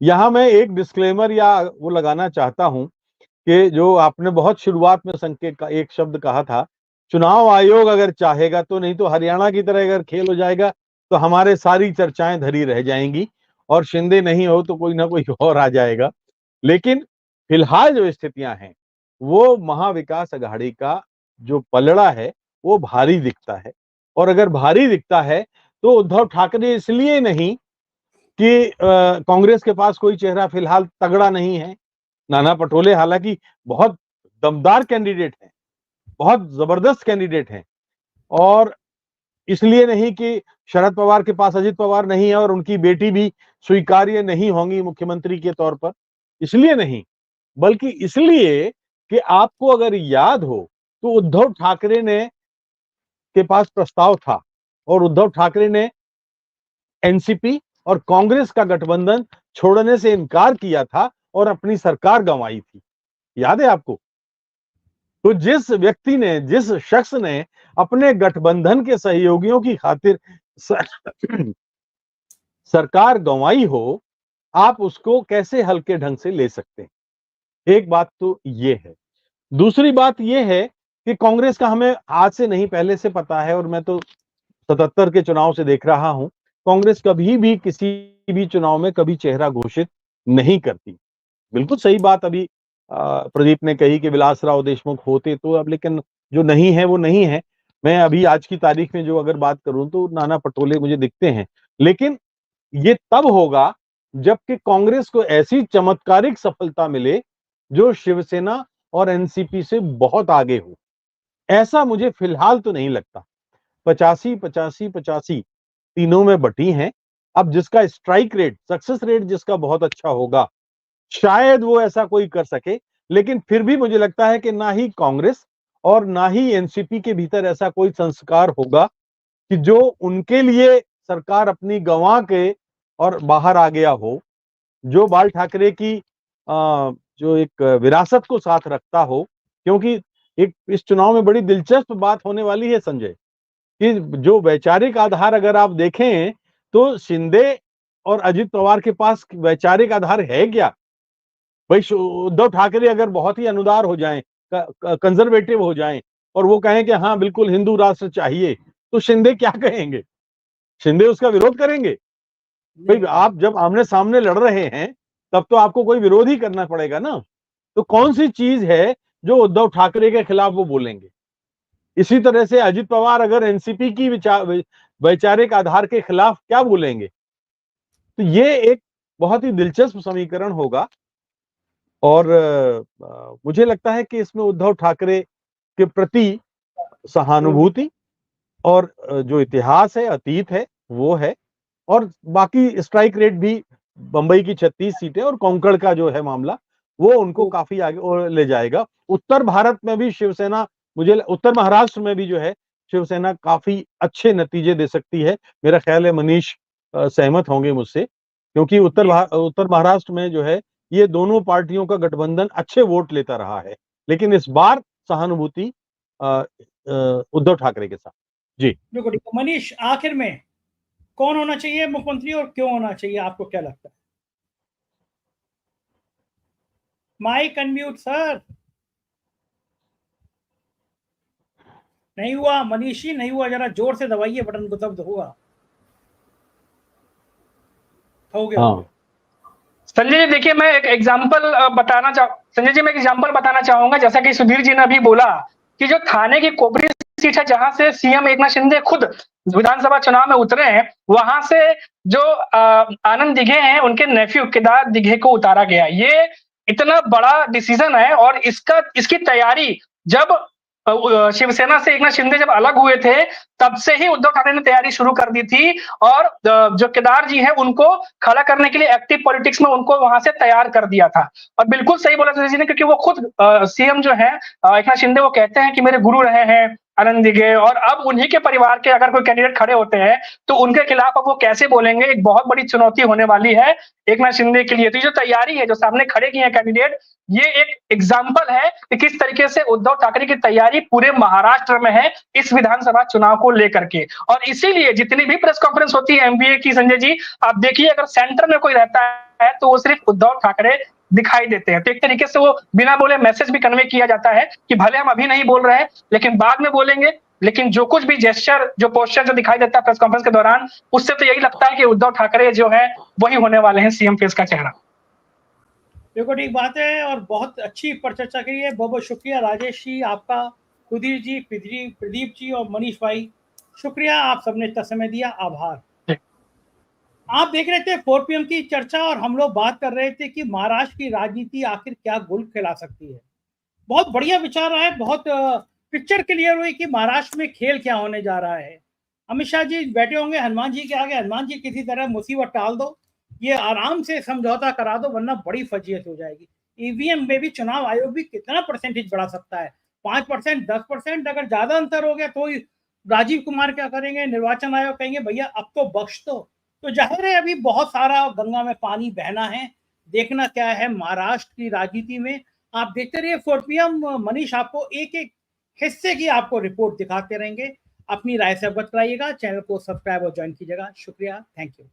यहाँ मैं एक डिस्क्लेमर या वो लगाना चाहता हूं कि जो आपने बहुत शुरुआत में संकेत का एक शब्द कहा था, चुनाव आयोग अगर चाहेगा तो, नहीं तो हरियाणा की तरह अगर खेल हो जाएगा तो हमारे सारी चर्चाएं धरी रह जाएंगी और शिंदे नहीं हो तो कोई ना कोई और आ जाएगा। लेकिन फिलहाल जो स्थितियां हैं वो महाविकास आघाड़ी का जो पलड़ा है वो भारी दिखता है। और अगर भारी दिखता है तो उद्धव ठाकरे इसलिए नहीं कि कांग्रेस के पास कोई चेहरा फिलहाल तगड़ा नहीं है। नाना पटोले हालांकि बहुत दमदार कैंडिडेट हैं, बहुत जबरदस्त कैंडिडेट हैं, और इसलिए नहीं कि शरद पवार के पास अजित पवार नहीं है और उनकी बेटी भी स्वीकार्य नहीं होंगी मुख्यमंत्री के तौर पर, इसलिए नहीं, बल्कि इसलिए कि आपको अगर याद हो तो उद्धव ठाकरे ने के पास प्रस्ताव था और उद्धव ठाकरे ने एनसीपी और कांग्रेस का गठबंधन छोड़ने से इनकार किया था और अपनी सरकार गंवाई थी, याद है आपको? तो जिस व्यक्ति ने, जिस शख्स ने अपने गठबंधन के सहयोगियों की खातिर सरकार गंवाई हो, आप उसको कैसे हल्के ढंग से ले सकते हैं? एक बात तो ये है। दूसरी बात ये है कि कांग्रेस का हमें आज से नहीं पहले से पता है और मैं तो 77 के चुनाव से देख रहा हूं, कांग्रेस कभी भी किसी भी चुनाव में कभी चेहरा घोषित नहीं करती। बिल्कुल सही बात अभी प्रदीप ने कही कि विलासराव देशमुख होते तो, अब लेकिन जो नहीं है वो नहीं है। मैं अभी आज की तारीख में जो अगर बात करूं तो नाना पटोले मुझे दिखते हैं, लेकिन ये तब होगा जबकि कांग्रेस को ऐसी चमत्कारिक सफलता मिले जो शिवसेना और एनसीपी से बहुत आगे हो। ऐसा मुझे फिलहाल तो नहीं लगता। 85-85-85 तीनों में बटी हैं। अब जिसका स्ट्राइक रेट, सक्सेस रेट जिसका बहुत अच्छा होगा, शायद वो ऐसा कोई कर सके, लेकिन फिर भी मुझे लगता है कि ना ही कांग्रेस और ना ही एनसीपी के भीतर ऐसा कोई संस्कार होगा कि जो उनके लिए सरकार अपनी गंवा के और बाहर आ गया हो, जो बाल ठाकरे की जो एक विरासत को साथ रखता हो। क्योंकि एक इस चुनाव में बड़ी दिलचस्प बात होने वाली है संजय, कि जो वैचारिक आधार अगर आप देखें तो शिंदे और अजित पवार के पास वैचारिक आधार है क्या? भाई उद्धव ठाकरे अगर बहुत ही अनुदार हो जाएं, कंजर्वेटिव हो जाएं और वो कहें कि हाँ बिल्कुल हिंदू राष्ट्र चाहिए, तो शिंदे क्या कहेंगे? शिंदे उसका विरोध करेंगे? भाई आप जब आमने सामने लड़ रहे हैं तब तो आपको कोई विरोध ही करना पड़ेगा ना। तो कौन सी चीज है जो उद्धव ठाकरे के खिलाफ वो बोलेंगे? इसी तरह से अजित पवार अगर एनसीपी की वैचारिक आधार के खिलाफ क्या बोलेंगे? तो ये एक बहुत ही दिलचस्प समीकरण होगा और मुझे लगता है कि इसमें उद्धव ठाकरे के प्रति सहानुभूति और जो इतिहास है, अतीत है, वो है, और बाकी स्ट्राइक रेट भी बंबई की 36 सीटें और कोंकण का जो है मामला, वो उनको काफी आगे और ले जाएगा। उत्तर भारत में भी शिवसेना, उत्तर महाराष्ट्र में भी जो है शिवसेना काफी अच्छे नतीजे दे सकती है। मेरा ख्याल है मनीष सहमत होंगे मुझसे, क्योंकि उत्तर महाराष्ट्र में जो है ये दोनों पार्टियों का गठबंधन अच्छे वोट लेता रहा है, लेकिन इस बार सहानुभूति उद्धव ठाकरे के साथ। जी बिल्कुल। मनीष, आखिर में कौन होना चाहिए मुख्यमंत्री और क्यों होना चाहिए, आपको क्या लगता है? Mike unmute sir. नहीं हुआ मनीष जी, नहीं हुआ, जरा जोर से दबाइए बटन को तब होगा। हो गया। हाँ संजय जी देखिए, मैं एक एग्जांपल बताना चाहूंगा, जैसा कि सुधीर जी ने अभी बोला कि जो थाने की कोबरी सीट है जहां से सीएम एकनाथ शिंदे खुद विधानसभा चुनाव में उतरे हैं, वहां से जो आनंद दिघे हैं उनके नेफ्यू केदार दिघे को उतारा गया। ये इतना बड़ा डिसीजन है और इसकी तैयारी जब शिवसेना से एकनाथ शिंदे जब अलग हुए थे तब से ही उद्धव ठाकरे ने तैयारी शुरू कर दी थी और जो केदार जी हैं उनको खड़ा करने के लिए एक्टिव पॉलिटिक्स में उनको वहां से तैयार कर दिया था। और बिल्कुल सही बोला सुधीर जी ने, क्योंकि वो खुद सीएम जो है एकनाथ शिंदे, वो कहते हैं कि मेरे गुरु रहे हैं आनंद दिघे, और अब उन्हीं के परिवार के अगर कोई कैंडिडेट खड़े होते हैं तो उनके खिलाफ अब वो कैसे बोलेंगे, एक बहुत बड़ी चुनौती होने वाली है एकनाथ शिंदे के लिए। तो जो तैयारी है, जो सामने खड़े किए हैं कैंडिडेट, ये एक एग्जाम्पल है कि किस तरीके से उद्धव ठाकरे की तैयारी पूरे महाराष्ट्र में है इस विधानसभा चुनाव को लेकर के। और इसीलिए जितनी भी प्रेस कॉन्फ्रेंस होती है एमबीए की, संजय जी आप देखिए, अगर सेंटर में कोई रहता है तो वो सिर्फ उद्धव ठाकरे दिखाई देते हैं। तो एक तरीके से वो बिना बोले मैसेज भी कन्वे किया जाता है कि भले हम अभी नहीं बोल रहे हैं लेकिन बाद में बोलेंगे, लेकिन जो कुछ भी जेस्चर, जो पोस्चर जो दिखाई देता है प्रेस कॉन्फ्रेंस के दौरान, उससे तो यही लगता है कि उद्धव ठाकरे जो है वही होने वाले हैं सीएम फेस का चेहरा। देखो ठीक बात है और बहुत अच्छी पर चर्चा करी है। बहुत बहुत शुक्रिया राजेश जी, आपका, सुधीर जी, प्रदीप जी और मनीष भाई, शुक्रिया, आप सबने इतना समय दिया, आभार। आप देख रहे थे 4 PM की चर्चा और हम लोग बात कर रहे थे कि महाराष्ट्र की राजनीति आखिर क्या गुल खिला सकती है। बहुत बढ़िया विचार रहा है, बहुत पिक्चर क्लियर हुई कि महाराष्ट्र में खेल क्या होने जा रहा है। अमित शाह जी बैठे होंगे हनुमान जी के आगे, हनुमान जी किसी तरह मुसीबत टाल दो, ये आराम से समझौता करा दो, वरना बड़ी फजीयत हो जाएगी। ईवीएम में भी चुनाव आयोग भी कितना परसेंटेज बढ़ा सकता है, 5%, 10%, अगर ज्यादा अंतर हो गया तो राजीव कुमार क्या करेंगे, निर्वाचन आयोग कहेंगे भैया अब तो बख्श दो। तो जाहिर है अभी बहुत सारा गंगा में पानी बहना है, देखना क्या है महाराष्ट्र की राजनीति में। आप देखते रहिए 4PM, मनीष आपको एक एक हिस्से की आपको रिपोर्ट दिखाते रहेंगे। अपनी राय से अवगत कराइएगा, चैनल को सब्सक्राइब और ज्वाइन कीजिएगा। शुक्रिया, थैंक यू।